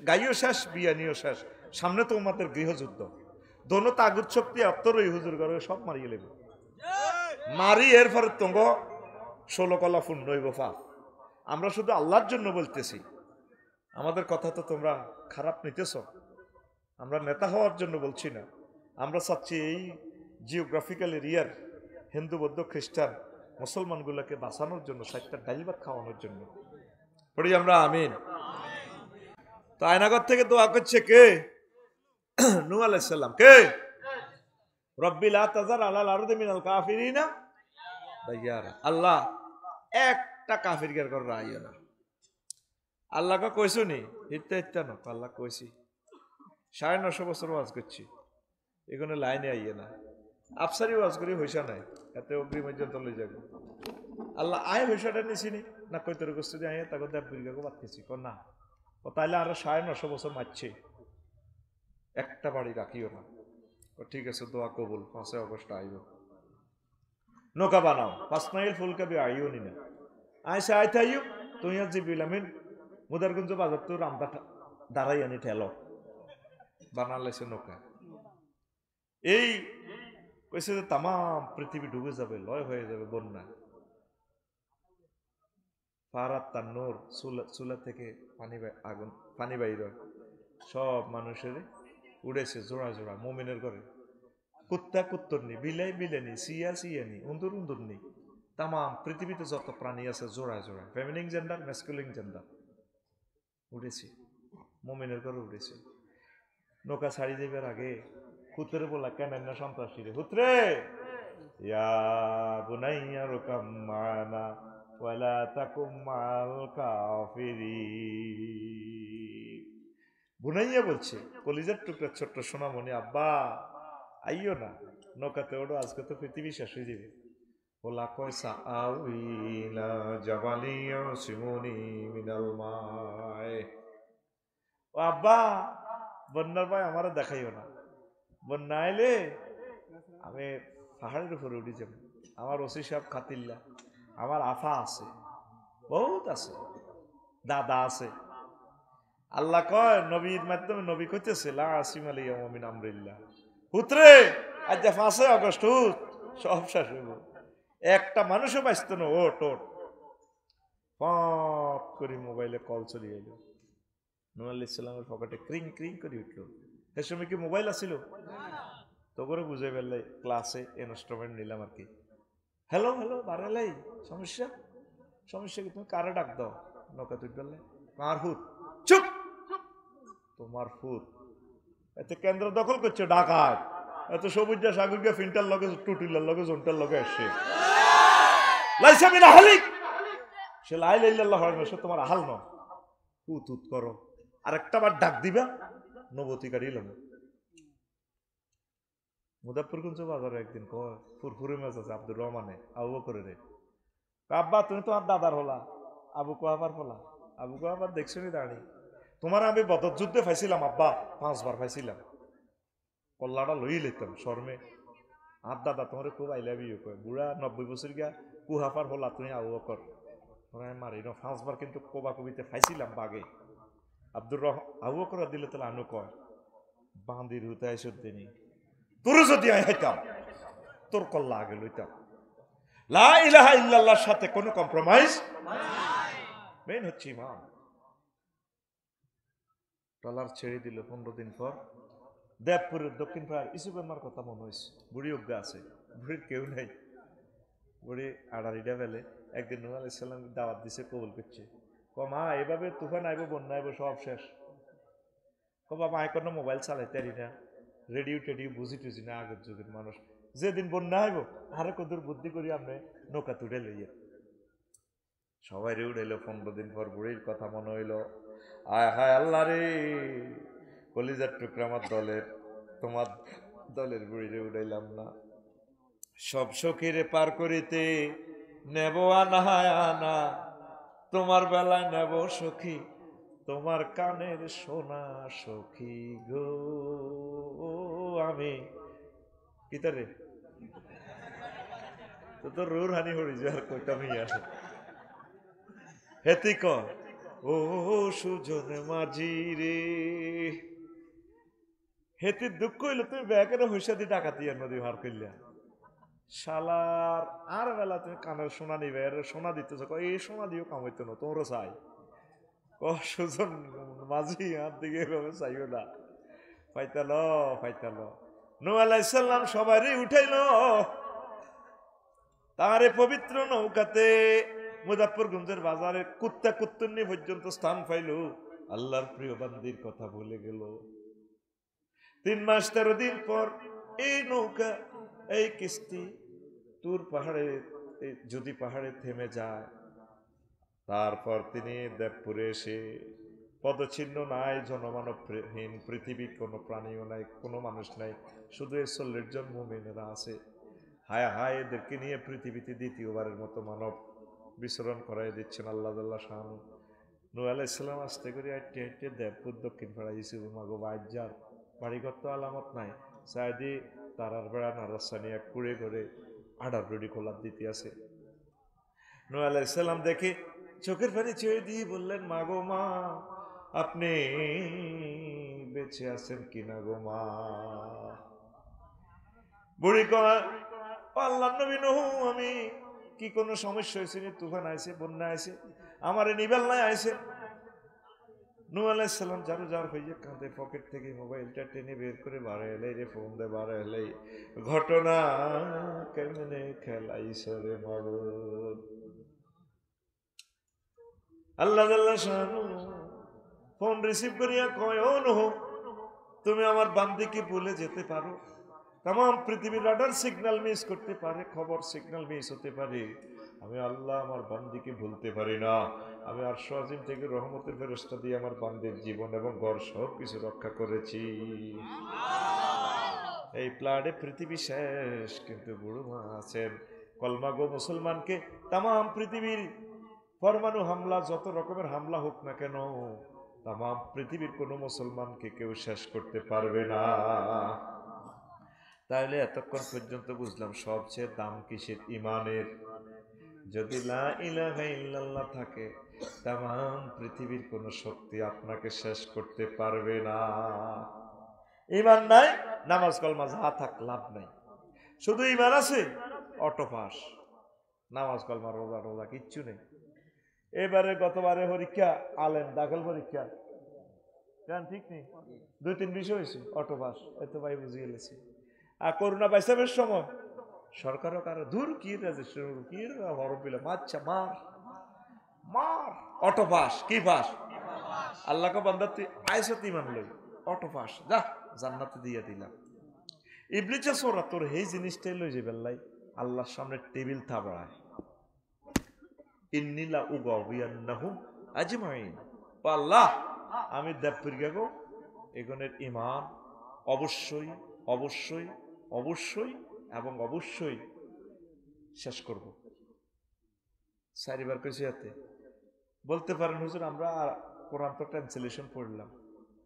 S1: গাইও শেষ, বিয়ানিও শেষ, সামনে তো আমাদের গৃহযুদ্ধ, দোনো তাগুত শক্তি আত্মরই হুজুর করে সব মারিয়ে লেব, মারি এর পরে তঙ্গ 16 কলা পূর্ণ হইব পাপ। আমরা শুধু আল্লাহর জন্য বলতেছি, আমাদের কথা তো তোমরা খারাপ নিতেছ। আমরা নেতা হওয়ার জন্য বলছি না, আমরা চাচ্ছি এই জিওগ্রাফিক্যাল এরিয়ার হিন্দু বৌদ্ধ খ্রিস্টান মুসলমানগুলোকে বাঁচানোর জন্য, 60টা ডাইল ভাত খাওয়ানোর জন্য। পড়ি আমরা আমিন। তো আয়নাগর থেকে দোয়া করছে কে? নূহ আলাইহিস সালাম। কে? রব্বি লা তাযার আলাল আরদি মিনাল কাফিরিনা দাইয়ারা, আল্লাহ একটা কাফির গের কর রাইও না। আল্লাহকে কইছো নি হিত্তে হিত্তে না, আল্লাহ কইছি 950 বছর ওয়াজ করছি, এখানে লাইনে আইয়ে না, আফসারি ওয়াজ করি হইসা নাই, এতে অগ্রিম পর্যন্ত লই যাবে। আল্লাহ আয় হইসাটা নিছিনি না, কই তোর গোষ্ঠী আয় তাকে দেব বির্গাকে বাদ খেছি কর না, ও তাইলে আরো 950 বছর মারছে। একটা বাড়ি রাখিও না। ঠিক আছে, দোয়া কবুল, 5 আগস্ট আইব। নৌকা বানাও, 5 মাইল ফুলকাবি আইও নি না আইসা আইতে আইও। তুই আর জিবিল আমিন মুদারগঞ্জ বাজার তো রামদা দাঁড়াই আনি ঠেলো বানালেছে নৌকা। এই কইছে যে তাম পৃথিবী ডুবে যাবে, লয় হয়ে যাবে বন্যা। ফারাত তান্নুর চুলা থেকে আগুন পানি বাইর, সব মানুষের উড়েছে জোড়া জোড়া। মুমিনের ঘরে কুত্তা কুত্তরনি, বিলাই বিলেনি, সিয়া সিয়ানি, উন্দুর উন্দুরনি, তাম পৃথিবীতে যত প্রাণী আছে জোড়ায় জোড়ায়, ফেমিনিন জেন্ডার ম্যাসকুলিন জেন্ডার উড়েছে, মুমিনের ঘরে উড়েছে। নৌকা ছাড়ি দেবার আগে হুতরে বলা কেন না সন্ত্রাসী রে, হুতরে ইয়া বুনাইয়া রুকাম মানা ওয়ালা তাকুম মাল কাফিরিন। বুনাইয়া বলছে, কলিজার টুকরা ছোট্ট সোনামণি, আব্বা আইও না, নৌকাতে ওঠো, আজকে তো পৃথিবী শেষ হয়ে যাবে। ওলা কয় সাআউইলা জাবালিয়া সিমুনি মিনাল মায়। ও আব্বা, বন্যার ভাই আমার দেখাইও না, বন্যা আইলে আমি পাহাড়ের উপরে উঠে যাব। আমার ওসি সাহেব খাতিল্লা, আমার আফা আছে, বহুত আছে, দাদা আছে। আল্লাহ কয় নবীর মাধ্যমে নবী কইতেছে লা আসিম আলাইয়া মিন আমরিল্লাহ। হুতরে আজ 5 আগস্ট হুত সব শেষ হইব, একটা মানুষও বাঁচত না। ওট ওট পপ করে মোবাইলে কল চলে এলো। নূহ আলাইহিস সালামের পকেটে ক্রিং ক্রিং করে উঠলো। সে সময় কি মোবাইল আছিল? তো করে বুঝে ফেললে ক্লাসে ইনস্ট্রুমেন্ট নিলাম আর কি। হ্যালো হ্যালো বাড়ালাই, সমস্যা সমস্যা কি? তুমি কারে ডাক দাও? নৌকা তুই বললে কার হুত? চুপ, তোমার ফুট। এতে কেন্দ্র দখল করছে ঢাকায়, এত সবুজ সাগরকে ফিন্টার লগে টুটিলার লগে জোনটার লগে আসছে লাইসা মিনা হালিক, সে লাই লাইল্লাহ হয় না, সে তোমার আহাল ন। হুত হুত করো, আর একটা বার ডাক দিবা নবতী গাড়ি এলাম। মুজাফফরগঞ্জ বাজারে একদিন কয় ফুরফুরে মাছ আছে আব্দুর রহমানে আবু করে রে, আব্বা তুমি তো আর দাদার হলা, আবু কোয়াবার হলা। আবু কোয়াবার দেখছো নি দাঁড়ি, তোমার আমি বদর যুদ্ধে ফাইছিলাম আব্বা, 5 বার ফাইছিলাম, কল্লাটা লই লইতাম শর্মে। আর দাদা তোমার খুব আই লাভ ইউ কয়, বুড়া 90 বছর গিয়া কুহাফার হলা তুমি আবু বকর, তোরা মারি ন 5 বার কিন্তু কোবা কবিতে ফাইছিলাম বাগে। আবু বকর দিলে তাহলে আনু কয় বান্দির হুতে আইসুর দিনী, তোর যদি আই হাইতাম তোর কল্লা আগে লইতাম। লা ইলাহা ইল্লাল্লাহর সাথে কোনো কম্প্রোমাইজ মেন হচ্ছে ইমান। ট্রলার ছেড়ে দিল 15 দিন পর দেবপুরের দক্ষিণ পাড়ার ইসুবেমার কথা মনে হয়েছে। বুড়ি অজ্ঞা আছে, বুড়ির কেউ নেই, বুড়ি আড়াড়িটা ফেলে। একদিন নূহ আলাইহিস সালাম দাওয়াত দিছে, কবুল করছে। মা এভাবে তুফান আইব, বন্যা আইব, সব শেষ। বাবা কোনো মোবাইল চালাইতে পারি না, রেডিও টেডিও বুঝি টুঝি না, আগের যুগের মানুষ। যেদিন বন্যা আইব আরে কদূর বুদ্ধি করি আপনি নৌকা তুলে লইয়া সবাই রে উঠাইলো। 15 দিন পর বুড়ির কথা মনে হইল, আয় হায় আল্লাহ রে, কলিজার টুকরা আমার দলের, তোমার দলের বুড়িরে উঠাইলাম না। সব সখীরে পার করিতে নেব আনা আনা, তোমার বেলায় নেব সখী তোমার কানের সোনা সখী গো। আমি কিতারে তো তোর রুর হানি হরি যে আর কইতাম আসে হেতি ক ও সুজন মাঝি রে, হেতির দুঃখ হইল তুমি ব্যাগের হইসা দিয়ে ডাকাতি নদী ভার করলিয়া শালার। আর বেলা তুমি কানের সোনা নিবে, সোনা দিতেছ, এই সোনা দিও কামাইতো না তোমরা চাই। সুজন মাঝি আর দিকে এভাবে চাইও না, পাইতাল পাইতাল। নূহ আলাইহিস সালাম সবারই উঠাইল তারে পবিত্র নৌকাতে। মুজাফফরগঞ্জের বাজারে কুত্তা কুত্তুন্নি পর্যন্ত স্থান পাইল, আল্লাহর প্রিয় বান্দির কথা ভুলে গেল। 3 মাস 13 দিন পর এই নৌকা, এই কিস্তি তুর পাহাড়ে, যদি পাহাড়ে থেমে যায়, তারপর তিনি দেবপুরে এসে পদচিহ্ন নাই, জনমানবহীন পৃথিবী, কোনো প্রাণীও নাই, কোনো মানুষ নাই, শুধু 40 জন মুমিনেরা আছে। হায় হায়, এদেরকে নিয়ে পৃথিবীতে দ্বিতীয়বারের মতো মানব বিচরণ করাই দিচ্ছেন আল্লাহ জাল্লাহ শানু। নূহ আলাইহিস সালাম আস্তে করে আইটে আইটে দেবপুর দক্ষিণ পাড়া ইসুফ মাগো বাজ্জার বাড়িঘর তো আলামত নাই, চাইদি তারার বেড়া নারাসানিয়া কুড়ে করে আডার রুডি খোলার দিতে আছে। নূহ আলাইহিস সালাম দেখে চোখের পানি ছেড়ে দিয়ে বললেন, মা গো মা, আপনি বেঁচে আছেন কিনা গো মা? বুড়ি কয়, আল্লাহর নবী নূহ, আমি কি কোনো সমস্যা হয়েছে? তুফান আইছে, বন্যা আইছে, আমারে নিবেল নাই আইছে? নূহ আলাইহিস সালাম জারু জার হয়ে কাঁদে, পকেট থেকে মোবাইলটা টেনে বের করে বাড়াইলে রে, ফোন দে বাড়াইলে, ঘটনা কেমনে খেলাইছ রে মাবুদ। আল্লাহ জাল্লা শানু ফোন রিসিভ করিয়া কয়, ও নূহ, তুমি আমার বান্দিকে ভুলে যেতে পারো? তাম পৃথিবীর রাডার সিগন্যাল মিস করতে পারে, খবর সিগন্যাল মিস হতে পারে, আমি আল্লাহ আমার বান্দিকে ভুলতে পারি না। আমি আরশ আজিম থেকে রহমতের ফেরেশতা দিয়ে আমার বান্দির জীবন এবং ঘর সব কিছু রক্ষা করেছি। এই প্লাডে পৃথিবী শেষ, কিন্তু বুড়ো মা আছেন। কলমা গো মুসলমানকে তাম পৃথিবীর পরমাণু হামলা, যত রকমের হামলা হোক না কেন, তাম পৃথিবীর কোনো মুসলমানকে কেউ শেষ করতে পারবে না। তাহলে এতক্ষণ পর্যন্ত বুঝলাম সবচেয়ে দাম কিসের? ইমানের। যদি লা ইলাহা ইল্লাল্লাহ থাকে, তাম পৃথিবীর কোন শক্তি আপনাকে শেষ করতে পারবে না। ইমান নাই, নামাজ কলমা যা থাক লাভ নাই। শুধু ইমান আছে, অটো পাস। নামাজ কলমা রোজা রোজা কিচ্ছু নেই। এবারে গতবারে পরীক্ষা আলেম দাখল পরীক্ষা, কেন ঠিক নেই, 2-3 বিষয় হয়েছে, অটো পাস। এত ভাই বুঝিয়ে গেছে। আর করোনা বাইসাবের সময় সরকারও কারো দূর কি রেজিস্ট্রেশন কি হরফ বিল মাচ্ছা মার মার অটো পাস। কি পাস? আল্লাহকে বান্দা তুই আইসত ইমান লই, অটো পাস, যা জান্নাতে দিয়ে দিলাম। ইবলিসে সোরা তোর এই জিনিসটাই লই যে বেল্লাই আল্লাহর সামনে টেবিল থাবড়ায়, ইন্নিলা উগাবিয়ান্নাহুম আজমাইন। আল্লাহ, আমি দেবপুরিয়া গো এগনের ইমান অবশ্যই অবশ্যই অবশ্যই এবং অবশ্যই শেষ করব। 4 বার কইছি হাতে। বলতে পারেন হুজুর আমরা কোরআন তো ট্রান্সলেশন পড়লাম,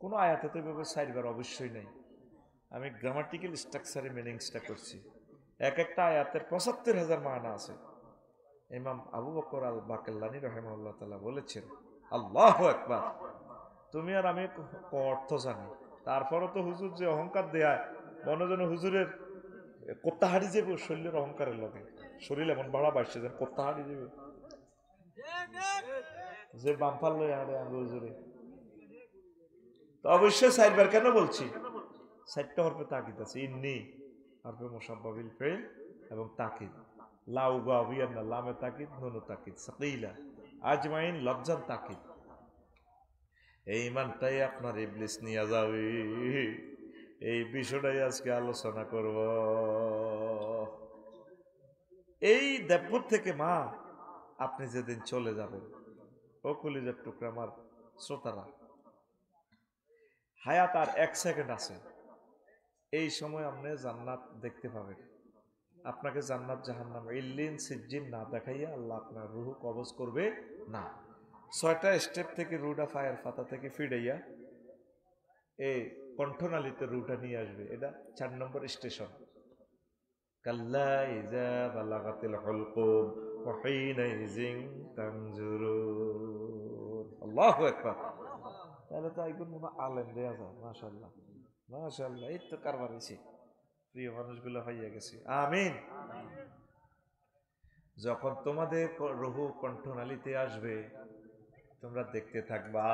S1: কোনো আয়াতে তো এভাবে 4 বার অবশ্যই নাই। আমি গ্রামাটিক্যাল স্ট্রাকচারে মিনিংসটা করছি। এক একটা আয়াতের ৭৫,০০০ মানা আছে। ইমাম আবু বকর আল বাকেল্লানী রাহিমাহুল্লাহ তাআলা বলেছেন, আল্লাহু আকবার। তুমি আর আমি অর্থ জানি, তারপরও তো হুজুর যে অহংকার দেয়, মনোজন হুজুরের কোত্তা হারি যাবে শরীরের অহংকারের লগে, শরীর এমন ভাড়া বাড়ছে যেন কোত্তা হারি যাবে, যে বাম্পার লয়ে আরে আঙ্গ হুজুরে। তো অবশ্যই 4 বার কেন বলছি? 4টা হরফে তাকিদ আছে, ইন্নি হরফে মুসাব্বাবিল ফিল এবং তাকিদ। লা উগাবিয়ান্না লামে তাকিদ, নুনু তাকিদ, সাকিলা আজমাইন লফজান তাকিদ। এই ইমানটাই আপনার ইবলিস নিয়ে যাবে। এই বিষয়টাই আজকে আলোচনা করব। এই দেবপুর থেকে মা আপনি যেদিন চলে যাবেন, ও কলিজার টুকরা আমার শ্রোতারা, হায়াত আর 1 সেকেন্ড আছে। এই সময় আপনি জান্নাত দেখতে পাবেন। আপনাকে জান্নাত জাহান্নাম ইল্লিন সিজ্জিন না দেখাইয়া আল্লাহ আপনার রুহ কবজ করবে না। 6টা স্টেপ থেকে রুটা ফায়ার ফাতা থেকে ফিরাইয়া এই কণ্ঠনালীতে রুটা নিয়ে আসবে। এটা 4 নম্বর স্টেশন। কাল্লা ইযা বালাগাতিল হুলকুম ওয়া হিনাইযিন তানজুরুন। আল্লাহু আকবার। তাহলে তো একজন মনে আলেম দেয়া যায়। মাশাআল্লাহ মাশাআল্লাহ, এই তো কারবার হইছে, প্রিয় মানুষগুলো হইয়া গেছে। আমিন। যখন তোমাদের রুহ কণ্ঠনালীতে আসবে, তোমরা দেখতে থাকবা,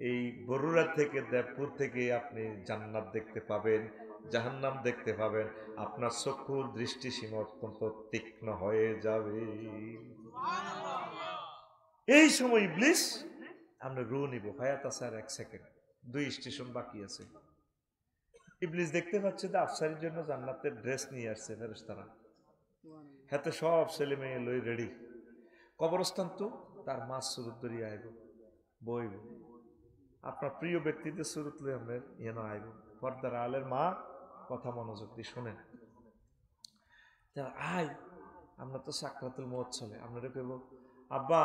S1: এই বরুড়া থেকে দেবপুর থেকে আপনি জান্নাত দেখতে পাবেন, জাহান্নাম দেখতে পাবেন। আপনার চক্ষুর দৃষ্টি সীমা অত্যন্ত তীক্ষ্ণ হয়ে যাবে। এই সময় ইবলিস আমরা রু নিব, হায়াত আছে আর 1 সেকেন্ড, 2 স্টেশন বাকি আছে। ইবলিস দেখতে পাচ্ছে যে আফসারির জন্য জান্নাতের ড্রেস নিয়ে আসছে ফেরেশতারা, হাতে সব ছেলে মেয়ে লই রেডি। কবরস্থান তো তার মাছ সুরত ধরিয়ে আইব, বইব। আপনার প্রিয় ব্যক্তিদের সুরত লই আমরা ইয়েন আইব। পর্দার আলের মা কথা মনোযোগ দিয়ে শোনেন। আই আমরা তো সাকরাতুল মউত চলে, আমরা কইব আব্বা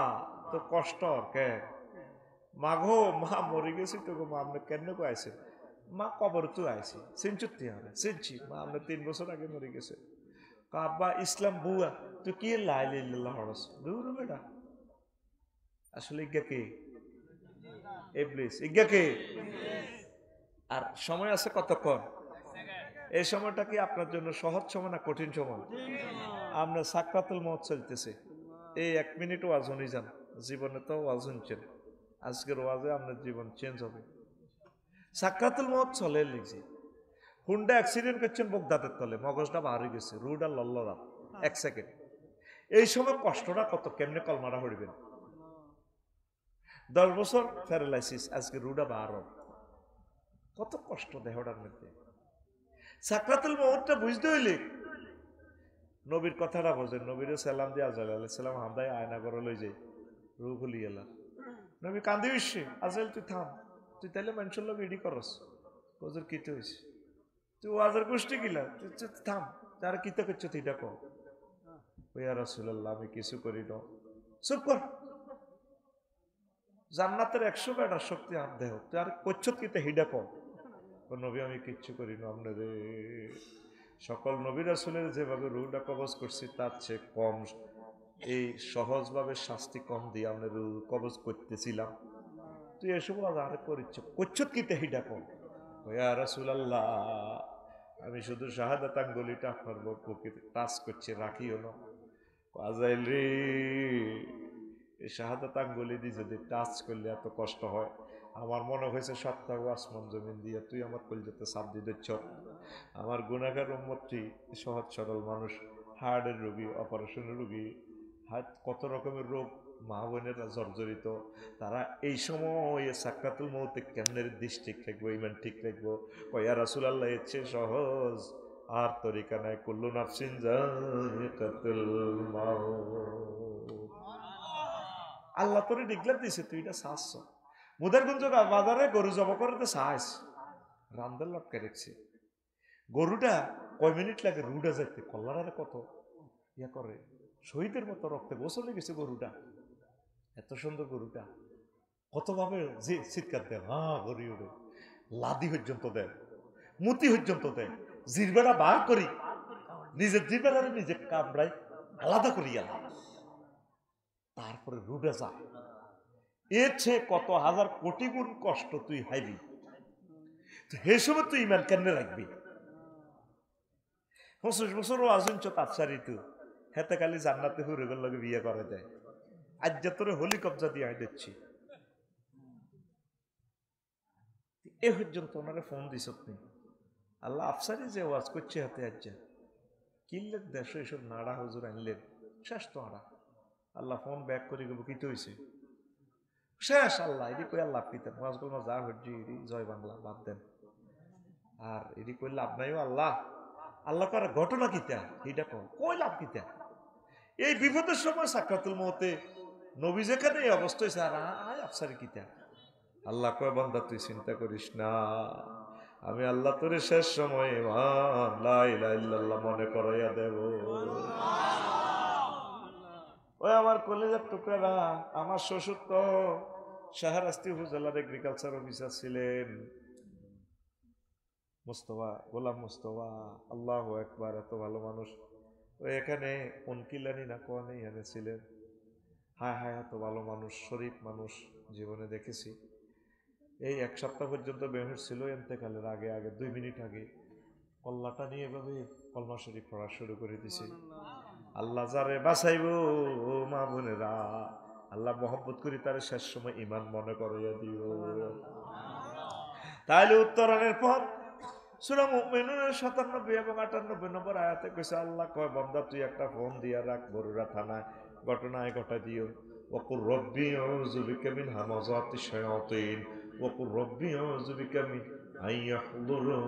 S1: তো কষ্ট কে, মা গো মা মরে গেছি তো গো মা আপনি কেন কো আইছেন মা কবর তো আইছি চিনচুতি হবে চিনছি মা আপনি 3 বছর আগে মরে গেছে আব্বা ইসলাম বুয়া তুই কি লাই লাইল্লাহ হরস দূর বেটা আসলে ইজ্ঞা কে ইবলিস ইজ্ঞা কে আর সময় আছে কতক্ষণ এই সময়টা কি আপনার জন্য সহজ সময় না কঠিন সময় আপনার সাকরাতুল মউত চলতেছে এই 1 মিনিট ওয়াজ শুনি যান জীবনে তো ওয়াজ শুনছেন আজকের ওয়াজে আপনার জীবন চেঞ্জ হবে সাকরাতুল মউত চলে লিখছি হুন্ডা অ্যাক্সিডেন্ট করছেন বুক দাঁতের তলে মগজটা বার হয়ে গেছে রুডা লল্লরা 1 সেকেন্ড এই সময় কষ্টটা কত কেমনে কলমারা হইবেন 10 বছর প্যারালাইসিস আজকে রুডা বার কত কষ্ট দেহটার মধ্যে সাকরাতুল মউতটা বুঝতে হইলে নবীর কথাটা বোঝেন নবীরে সালাম দিয়ে আজরাইল আলাইহিস সালাম হামদাই আয়না করে লই যাই রূহ খুলি এলা নবী কান্দি হইছে আজরাইল তুই থাম তুই তাইলে মানুষের লোক ইডি করস হুজুর কিতে হইছে তুই ওয়াজের গোষ্ঠী গিলা তুই থাম তার কিতে করছ তুই দেখো ইয়া রাসূলুল্লাহ আমি কিছু করি না চুপ কর জান্নাতের 100 বেটার শক্তি আর দেহ তুই আর করছ কিতে হিডা কর নবী আমি কিচ্ছু করি না আপনাদের সকল নবী রাসূলের যেভাবে রূহটা কবজ করছি তার চেয়ে কম এই সহজভাবে শাস্তি কম দিয়ে আমরা রূহ কবজ করতেছিলাম তুই এসব আর করিচ্ছ করছত কি তেহিডা কম ইয়া রাসূলুল্লাহ আমি শুধু শাহাদাত আঙ্গুলিটা আপনার বুকে টাচ করছি রাখিও না আজাইল রে এই শাহাদাত আঙ্গুলি দিয়ে যদি টাচ করলে এত কষ্ট হয় আমার মনে হয়েছে সপ্তাহ আসমান জমিন দিয়ে তুই আমার কলিজাতে চাপ দিয়ে দিচ্ছ আমার গুনাহগার উম্মতটি সহজ সরল মানুষ হার্টের রোগী অপারেশনের রোগী হার্ট কত রকমের রোগ মা বোনেরা জর্জরিত তারা এই সময় সাকরাতুল মউতে কেমনের দিশ ঠিক রাখবো ইমান ঠিক রাখবো ইয়া রাসূলুল্লাহ এর চেয়ে সহজ আর তরিকা নাই কুল্লু নাফসিন যায়িকাতুল মাউত আল্লাহ তোরে ডিক্লেয়ার দিছে তুই এটা চাস মুদারগঞ্জ বাজারে গরু জব করতে চাস রান্দার লটকে রেখছে গরুটা কয় মিনিট লাগে রুডা যাইতে কল্লারে কত ইয়া করে শহীদের মতো রক্তে গোসলে গেছে গরুটা এত সুন্দর গরুটা কতভাবে যে চিৎকার দেয় হ্যাঁ গড়ি উঠে লাদি পর্যন্ত দেয় মুতি পর্যন্ত দেয় জিরবেটা বার করি নিজের জিরবেটা নিজে কামড়াই আলাদা করি তারপরে রুডে যায় এর চেয়ে কত হাজার কোটি গুণ কষ্ট তুই হাইবি হে সময় তুই ইমান কেন রাখবি 25 বছরও আজুঞ্চ তাপসারি তুই হেতে খালি জান্নাতে হুরুগের লগে বিয়ে করে দেয় আজ যে তোরে হোলি কবজা দিয়ে আমি দিচ্ছি এ পর্যন্ত ওনারে ফোন দিস আপনি আল্লাহ আফসারি যে ওয়াজ করছে হাতে আজ কিনলেন দেশ এসব নাড়া হুজুর আনলেন শেষ তো আড়া আল্লাহ ফোন ব্যাক করে গেল কি তো হয়েছে শেষ আল্লাহ এটি কই আল্লাহ পিতেন ওয়াজ করবো যা হজ্জি এটি জয় বাংলা বাদ দেন আর এটি কই লাভ নাইও আল্লাহ আল্লাহ কার ঘটনা কিতা এটা কই লাভ কিতা এই বিপদের সময় সাকরাতুল মউতে নবী যেখানে এই অবস্থা হয়েছে আর আফসারি কিতা আল্লাহ কয় বান্দা তুই চিন্তা করিস না আমি আল্লাহ তোরে শেষ সময় লা ইলাহা ইল্লাল্লাহ মনে করাইয়া দেব ওই আমার কলেজের টুকরারা আমার শ্বশুর তো শাহরাস্তি উপজেলার এগ্রিকালচার অফিসার ছিলেন মুস্তফা গোলাম মুস্তফা আল্লাহু আকবার এত ভালো মানুষ ওই এখানে উনকিলানি না কোয়ানি এখানে ছিলেন হায় হায় এত ভালো মানুষ শরীফ মানুষ জীবনে দেখেছি এই 1 সপ্তাহ পর্যন্ত বেহুশ ছিল ইন্তেকালের আগে 2 মিনিট আগে কল্লাটা নিয়ে এভাবে কলমা শরীফ পড়া শুরু করে দিছে আল্লাহ যারে বাঁচাইব মা বোনেরা আল্লাহ মহব্বত করি তার শেষ সময় ইমান মনে করাইয়া দিও তাইলে উত্তরণের পর সূরা মুমিনুনের 97 এবং 98 নম্বর আয়াতে কইছে আল্লাহ কয় বান্দা তুই একটা ফোন দিয়া রাখ বরুরা থানায় ঘটনায় ঘটা দিও ওকুর রব্বি আউযু বিকা মিন হামাযাতি শায়াতিন ওকুর রব্বি আউযু বিকা মিন আইয়াহদুরুন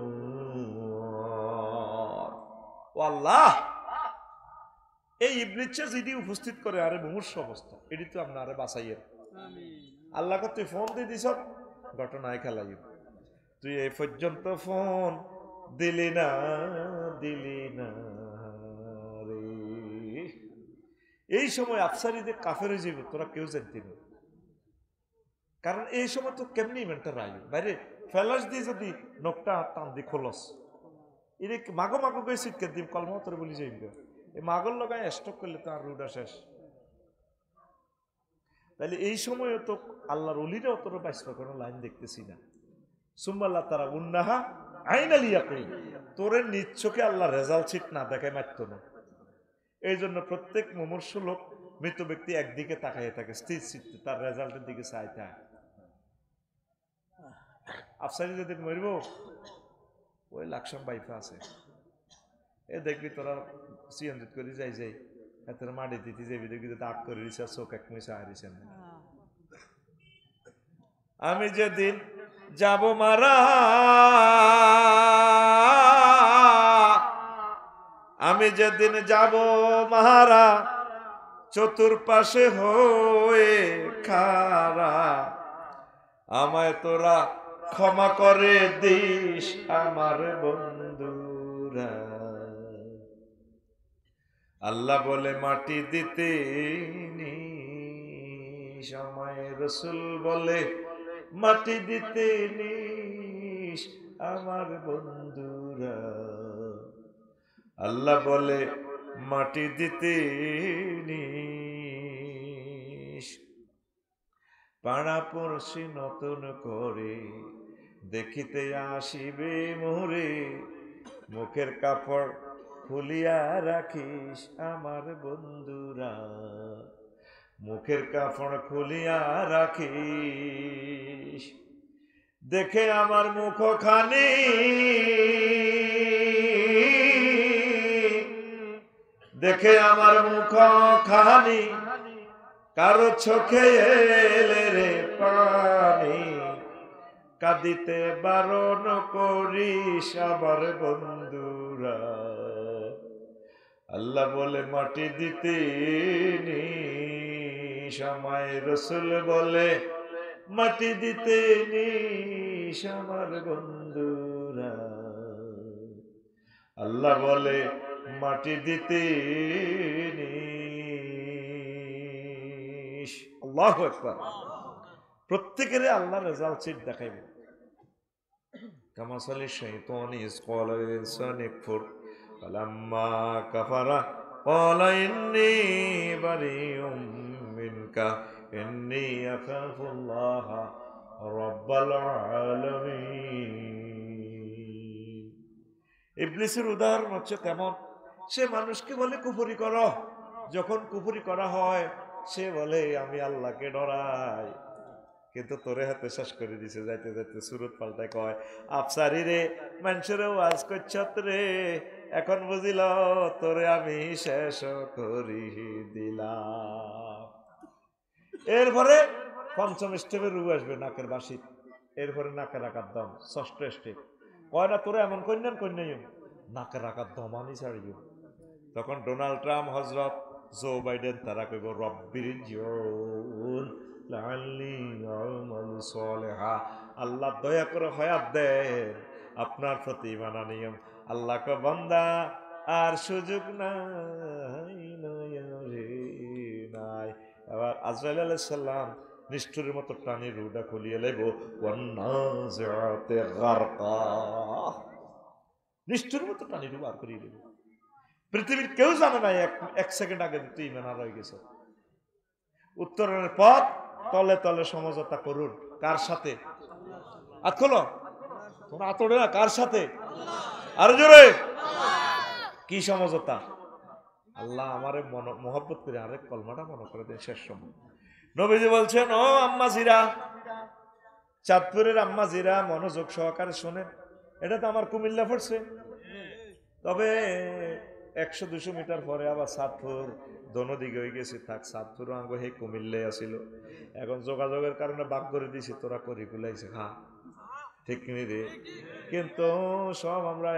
S1: ও আল্লাহ এই ইবলিসে যদি উপস্থিত করে আরে মুমূর্ষ অবস্থা এটি তো আপনারে বাঁচাইয়ের আল্লাহকে তুই ফোন দিয়ে দিছ ঘটনায় খেলাইব তুই এই পর্যন্ত ফোন দিলি না রে এই সময় আফসারিদের কাফের হয়ে যাবে তোরা কেউ জানতি না কারণ এই সময় তো কেমনি ইভেন্টটা রায় বাইরে ফেলাস দিয়ে যদি নখটা টান দি খোলস এটা মাগো মাগো গিয়ে সিটকে দিম কলমা তোর বলি যাই এই মাগর লগায় স্টক করলে তো আর রুডা শেষ। তাহলে এই সময় তো আল্লাহর অলিরা অতটা বাইসপা কোনো লাইন দেখতেছি না। সুম্মাল্লাহ তারা উন্নাহা আইনালিয়া কই তোরে নিচ্ছকে আল্লাহ রেজাল্ট শিট না দেখায় মারত না। এই জন্য প্রত্যেক মুমূর্ষ লোক মৃত ব্যক্তি একদিকে তাকাইয়ে থাকে স্থির চিত্তে তার রেজাল্টের দিকে চাই থাকে। আফসারি যেদিন মরব ওই লাকসাম বাইফা আছে এ দেখবি তোরা সিয়ঞ্জিত করে যাই যাই এত মাটি দিতে যাবি দেখবি দাগ করে দিছে চোখ এক মিশা হারিয়েছেন। আমি যেদিন যাব মারা আমি যেদিন যাব মারা চতুর্পাশে হয়ে খারা আমায় তোরা ক্ষমা করে দিস আমার বন্ধুরা। আল্লাহ বলে মাটি দিতে নিস আমায় রসুল বলে মাটি দিতে নিস আমার বন্ধুরা। আল্লাহ বলে মাটি দিতে নিস পাড়া পড়শি নতুন করে দেখিতে আসিবে মোরে মুখের কাপড় খুলিয়া রাখিস আমার বন্ধুরা মুখের কাপড় খুলিয়া রাখিস। দেখে আমার মুখখানি দেখে আমার মুখখানি কারো চোখে এলে রে পানি কাঁদিতে বারণ করিস আমার বন্ধুরা। আল্লাহ বলে মাটি দিতে নিস আমায় রসুল বলে মাটি দিতে নিস আমার বন্ধুরা। আল্লাহ বলে মাটি দিতে নিস। আল্লাহু আকবার। প্রত্যেকের আল্লাহ রেজাল্ট শিট দেখাইবে। কামাসালি শাইতানি ইজ ক্বালা লিল ইনসানি কুফর ফালাম্মা কাফারা ক্বালা ইন্নী বারিউম মিনকা ইন্নী আখাফুল্লাহ রাব্বাল আলামিন। ইবলিসের উদাহরণ হচ্ছে তেমন সে মানুষকে বলে কুফরি করো, যখন কুফরি করা হয় সে বলে আমি আল্লাহকে ডরাই, কিন্তু তোরে হাতে শেষ করে দিছে। যাইতে যাইতে সুরত পাল্টায় কয় আফসারি রে মানুষের ওয়াজ করছত রে এখন বুঝিল তোরে আমি শেষ করি দিলাম। এরপরে পঞ্চম স্টেপে রু আসবে নাকের বাসি, এরপরে নাকের আকার দম ষষ্ঠ স্টেপ কয় না তোরে এমন কন্যান কন্যাই নাকের আকার দম আমি ছাড়িও। তখন ডোনাল্ড ট্রাম্প হজরত জো বাইডেন তারা কইব রব্বির জিউন আল্লাহ দয়া করে হয়াত দেন আপনার প্রতি মানা নিয়ম। আল্লাহ কে বান্দা আর সুযোগ নাই নাই। এবার আজরাইল আলাইহিস সালাম নিষ্ঠুরের মতো টানি রুডা খুলিয়ে লাইব ওয়ান্নাজিআতি গারকা, নিষ্ঠুরের মতো টানি রু বার করিয়ে দেব। পৃথিবীর কেউ জানে না এক সেকেন্ড আগে তুই ইমান হয়ে গেছ। উত্তরণের পথ তলে তলে সমঝোতা করুন। কার সাথে? হাত খোলো, তোমরা আতড়ে না, কার সাথে? আরো জোরে। কি সমঝোতা? আল্লাহ আমারে মোহাব্বত করে আরেক কলমাটা মনে করে দেন। শেষ সময় নবীজি বলছেন ও আম্মাজিরা, চাঁদপুরের আম্মাজিরা মনোযোগ সহকারে শোনেন। এটা তো আমার কুমিল্লা পড়ছে, তবে 100-200 মিটার পরে আবার চাঁদপুর দোনো দিকে হয়ে গেছে। থাক চাঁদপুর আঙ্গ হে কুমিল্লে আসিল, এখন যোগাযোগের কারণে বাক করে দিছি, তোরা করি গুলাইছে খা ঠিক কিনি রে। কিন্তু সব আমরা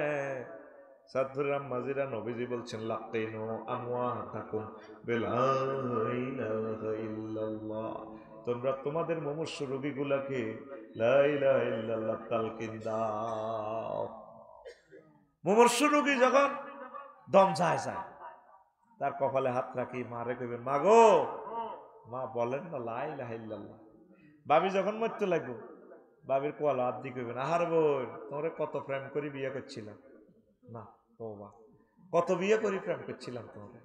S1: চাঁদপুরের আম্মাজিরা নবীজি বলছেন লাক্কাইনু আমওয়াতাকুম বিলা ইলাহা ইল্লাল্লাহ, তোমরা তোমাদের মুমূর্ষু রোগীগুলাকে লা ইলাহা ইল্লাল্লাহ তালকিন দাও। মুমূর্ষু রোগী যখন দম যায় যায় তার কপালে হাত রাখি মারে কইবেন মা গো, মা বলেন না লা ইলাহা ইল্লাল্লাহ। ভাবি যখন মরতে লাগবো বাবির কোয়াল হাত দিয়ে কইবেন আহার বোন তোমরা কত প্রেম করি বিয়ে করছিলাম না বাবা কত বিয়ে করি প্রেম করছিলাম তোমাকে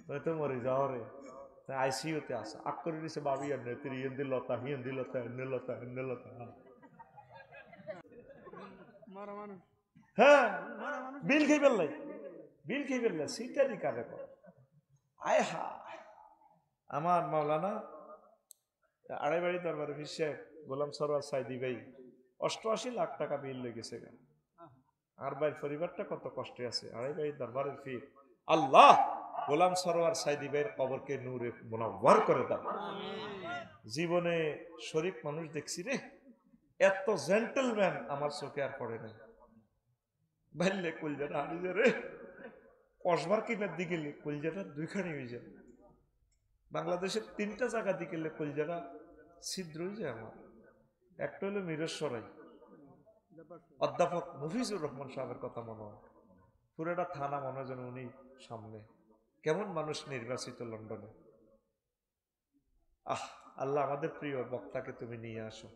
S1: তুমি তো মরে যাও রে আইসিইউতে আসা আক করে দিছে বাবি আর তুই হিন্দি লতা হিন্দি লতা হিন্দি লতা হিন্দি লতা হ্যাঁ বিল খেয়ে ফেললাই বিল খেয়ে ফেললাই সিটারি কারে আয় হা আমার মাওলানা আড়াই বাড়ি দরবারে ফিরছে গোলাম সরোয়ার সাইদি ভাই 88 লাখ টাকা বিল লেগেছে আর ভাই পরিবারটা কত কষ্টে আছে আড়াই বাড়ি দরবারের ফির আল্লাহ গোলাম সরোয়ার সাইদি ভাইয়ের কবরকে নূরে মুনাওয়ার করে দাও জীবনে শরীফ মানুষ দেখছি রে এত জেন্টলম্যান আমার চোখে আর পড়ে নাই ভাইলে কলজাটা হারিয়ে রে কসবার কিনার দিকে কলজাটা দুইখানি হয়ে যায় বাংলাদেশের 3টা জায়গা দিকে কলজাটা ছিদ্র হয়ে যায় আমার একটা হলো মিরসরাই অধ্যাপক মফিজুর রহমান সাহেবের কথা মনে হয় পুরোটা থানা মনে হয় যেন উনি সামনে কেমন মানুষ নির্বাচিত লন্ডনে আল্লাহ আমাদের প্রিয় বক্তাকে তুমি নিয়ে আসো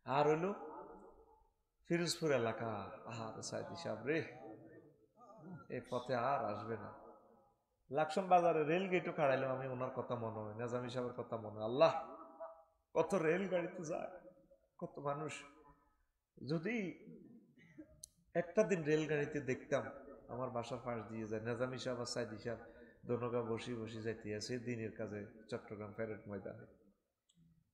S1: আর হলো ফিরোজপুর এলাকা সাইদি সাহেব রে এই পথে আর আসবে না লাকসাম বাজারে রেল গেটও খাড়াইলাম আমি ওনার কথা মনে হয় নাজামি সাহেবের কথা মনে হয় আল্লাহ কত রেল গাড়িতে যায় কত মানুষ যদি একটা দিন রেলগাড়িতে দেখতাম আমার বাসার পাশ দিয়ে যায় নাজামি সাহেব আর সাইদি সাহেব দোনোগা বসি বসি যাইতে আছে দিনের কাজে চট্টগ্রাম প্যারেড ময়দানে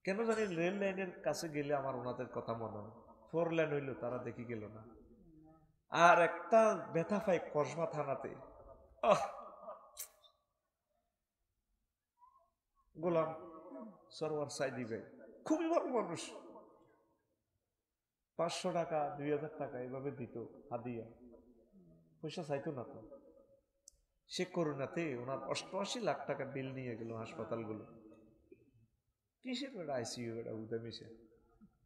S1: কেন জানি রেল লাইনের কাছে গেলে আমার ওনাদের কথা মনে হয় 4 লেন হইলো তারা দেখি গেল না আর একটা ব্যথা পাই কসবা থানাতে গোলাম সরোয়ার সাইদি ভাই খুবই ভালো মানুষ 500 টাকা 2000 টাকা এভাবে দিত হাদিয়া পয়সা চাইতো না তো সে করোনাতে ওনার 88 লাখ টাকা বিল নিয়ে গেল হাসপাতালগুলো কিসের বেড়া আইসিইউ বেড়া উদামিছে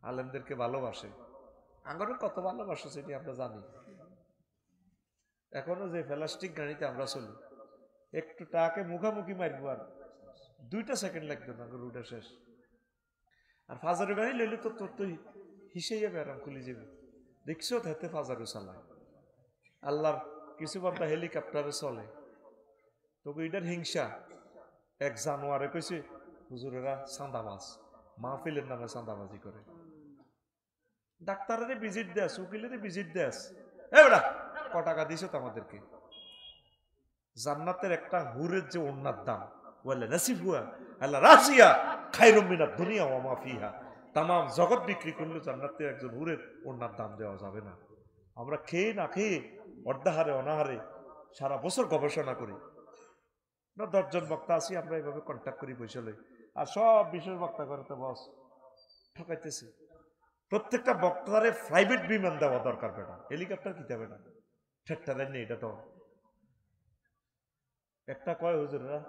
S1: আলেমদেরকে ভালোবাসে আঙ্গরে কত ভালোবাসে সেটি আমরা জানি এখনো যে প্লাস্টিক গাড়িতে আমরা চলি একটু টাকে মুখামুখি মারবো আর 2টা সেকেন্ড লাগতো না রুটা শেষ আর ফাজারু গাড়ি লইলে তো তোর তো হিসেই যাবে আরাম খুলে যাবে দেখছো হাতে ফাজারু চালায় আল্লাহর কিছু বান্দা হেলিকপ্টারে চলে তোকে এটার হিংসা 1 জানুয়ারি কইছে হুজুরেরা চাঁদাবাজ মাহফিলের নামে চাঁদাবাজি করে ডাক্তারের ভিজিট দেস উকিলের ভিজিট দেস এবারে ক টাকা দিছো তো আমাদেরকে জান্নাতের একটা হুরের যে ওন্নার দাম বলে নসিব হুয়া আল্লাহ রাজিয়া খায়রুম মিনাদ দুনিয়া ওয়া মা ফিহা তাম জগৎ বিক্রি করলে জান্নাতে একজন হুরের ওন্নার দাম দেওয়া যাবে না আমরা খেয়ে না খেয়ে অর্ধাহারে অনাহারে সারা বছর গবেষণা করি না 10 জন বক্তা আছি আমরা এইভাবে কন্ট্যাক্ট করি বৈশালে আর সব বিশেষ বক্তা করে তো বস ঠকাইতেছে প্রত্যেকটা বক্তারে প্রাইভেট বিমান দেওয়া দরকার বেটা হেলিকপ্টার কি দেবে না ঠেট্টারের নেই এটা তো একটা কয় হুজুররা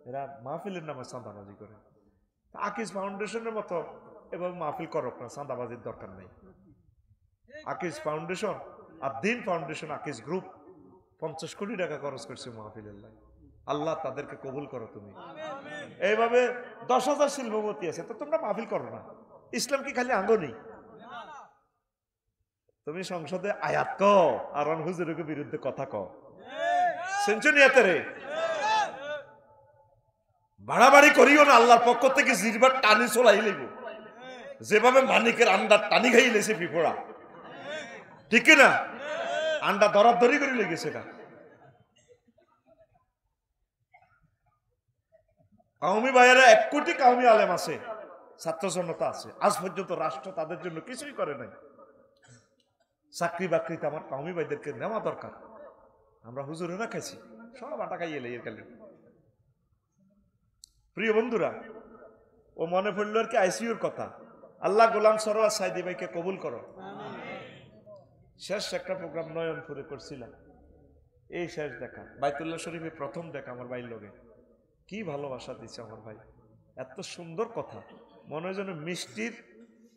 S1: এরা মাহফিলের নামে চাঁদাবাজি করে আকিজ ফাউন্ডেশনের মতো এভাবে মাহফিল করক না চাঁদাবাজির দরকার নেই আকিজ ফাউন্ডেশন আর দিন ফাউন্ডেশন আকিজ গ্রুপ 50 কোটি টাকা খরচ করছে মাহফিলের লাই আল্লাহ তাদেরকে কবুল করো তুমি এইভাবে 10,000 শিল্পপতি আছে তো তোমরা মাহফিল করো না ইসলাম কি খালি আঙ্গনি তুমি সংসদে আয়াত ক আর হুজুরের বিরুদ্ধে কথা ক সেঞ্চুরিয়াতে রে বাড়াবাড়ি করিও না আল্লাহর পক্ষ থেকে জিরবার টানি চলাই লইব যেভাবে মানিকের আন্ডা টানি খাই লেছে পিপড়া ঠিক না আন্ডা দরাদরি করে লেগেছে না কাউমি ভাইয়েরা 1 কোটি কাউমি আলেম আছে ছাত্র জনতা আছে আজ পর্যন্ত রাষ্ট্র তাদের জন্য কিছুই করে নাই চাকরি বাকরিতে আমার কাউমি ভাইদেরকে নেওয়া দরকার আমরা হুজুরেরা খাইছি সব আটা খাইয়ে লেগে গেল প্রিয় বন্ধুরা ও মনে পড়লো আর কি আইসিইউর কথা আল্লাহ গোলাম সরোয়ার সাইদি ভাইকে কবুল করো শেষ একটা প্রোগ্রাম নয়নপুরে করছিলাম এই শেষ দেখা বাইতুল্লাহ শরীফে প্রথম দেখা আমার ভাইয়ের লগে কি ভালোবাসা দিচ্ছে আমার ভাই এত সুন্দর কথা মনে হয় যেন মিষ্টির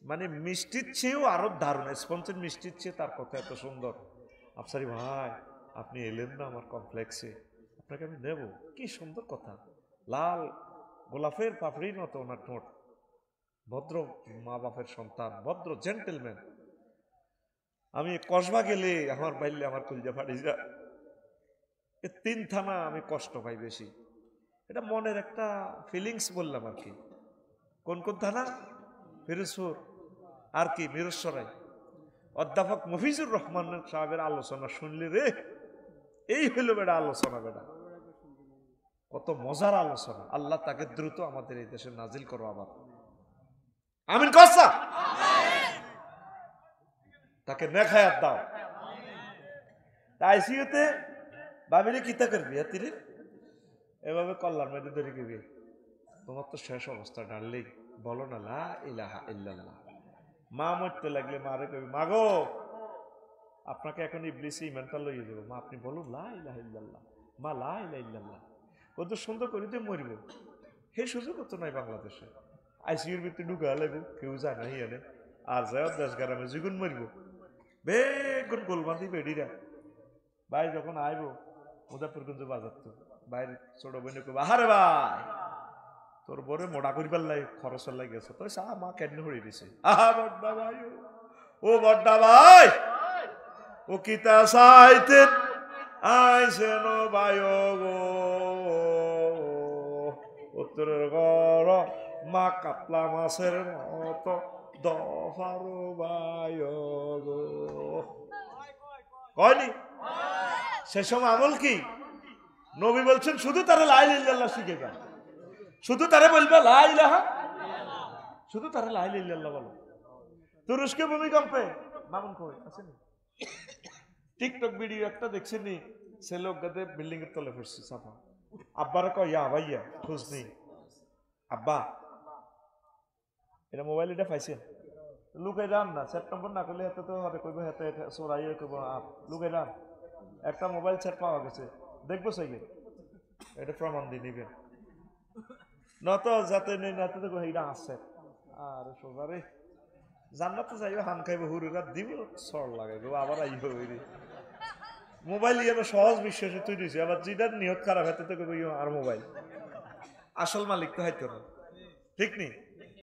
S1: মানে মিষ্টির চেয়েও আরো দারুণ স্পঞ্জের মিষ্টির চেয়ে তার কথা এত সুন্দর আফসারি ভাই আপনি এলেন না আমার কমপ্লেক্সে আপনাকে আমি নেব কি সুন্দর কথা লাল গোলাপের পাপড়ির মতো ওনার ঠোঁট ভদ্র মা বাপের সন্তান, ভদ্র জেন্টেলম্যান। আমি কসবা গেলে আমার বাইলে আমার কলজা ফাটি যায়। 3 থানা আমি কষ্ট পাই বেশি, এটা মনের একটা ফিলিংস বললাম আর কি। কোন কোন থানা? ফিরোজপুর আর কি মিরসরাই। অধ্যাপক মফিজুর রহমান সাহেবের আলোচনা শুনলে রে, এই হইল বেটা আলোচনা, বেটা কত মজার আলোচনা। আল্লাহ তাকে দ্রুত আমাদের এই দেশে নাজিল করো আবার, আমিন কসা, তাকে নেখায়াত দাও। আইসিইউতে ভাবিলে কিতা করবি তিরে এভাবে কল্যাণ মেয়েদের ধরে গেবি, তোমার তো শেষ অবস্থা ডার্লিং, বলো না লা ইলাহা ইল্লাল্লাহ। মা মরতে লাগলে মারে কবি, মা গো আপনাকে এখন ইবলিসি ইমানটা লইয়ে যাবো, মা আপনি বলুন লা ইলাহা ইল্লাল্লাহ, মা লা ইলাহা ইল্লাল্লাহ। কত সুন্দর করে দিয়ে মরব, সেই সুযোগ তো নাই বাংলাদেশে। আইসিইউর ভিতরে ঢুকা লাগবো, কেউ যায় না হিয়ানে, আর যায় দেশ গ্রামে যেগুন মরব বেগুন গোলবান্ধি বেডিরা। ভাই যখন আইব মুজাফরগঞ্জ বাজার, তো বাইরে ছোট বোনে কব, আহারে ভাই তোর বরে মোড়া করিবার লাই খরচের লাই গেছে, তো চা মা কেন হয়ে দিছে। আহা বড্ডা ভাই, ও বড্ডা ভাই, ও কিতা চাইতেন আইসেন ভাই গো, উত্তরের ঘর মা কাতলা মাছের মতো দফারো ভাই গো। কয়নি সে সময় আমল কি? নবী বলছেন শুধু তারা লা ইলাহা ইল্লাল্লাহ শিখে গেল, শুধু তারা বলবে লা ইলাহা, শুধু তারা লা ইলাহা ইল্লাল্লাহ বলো। তুরস্কে ভূমিকম্পে মামুন কই আছেন, টিকটক ভিডিও একটা দেখছেন নি, ছেলে গাদে বিল্ডিং এর তলে পড়ছে সাফা, আব্বারে কয় ইয়া ভাইয়া খোঁজ নেই, আব্বা এটা মোবাইল এটা পাইছেন, লুকাই রান না, সেপ্টেম্বর না করলে হাতে তো হাতে কইব, হাতে চোরাই কইব লুকাই রান। একটা মোবাইল সেট পাওয়া গেছে, দেখবো চাইলে এটা প্রমাণ দিয়ে নিবেন, নত যাতে নেই না তো এটা আছে। আর সোজারে জান্নাতে যাইবে, হান খাইব, হুরুরা দিব, সর লাগাইব, আবার আইব। মোবাইল ইয়ানো সহজ বিশ্বাসে তৈরি হয়েছে, আবার যেটার নিয়ত খারাপ হাতে তো কইব আর মোবাইল, আসল মালিক তো হাইতো না, ঠিক নেই।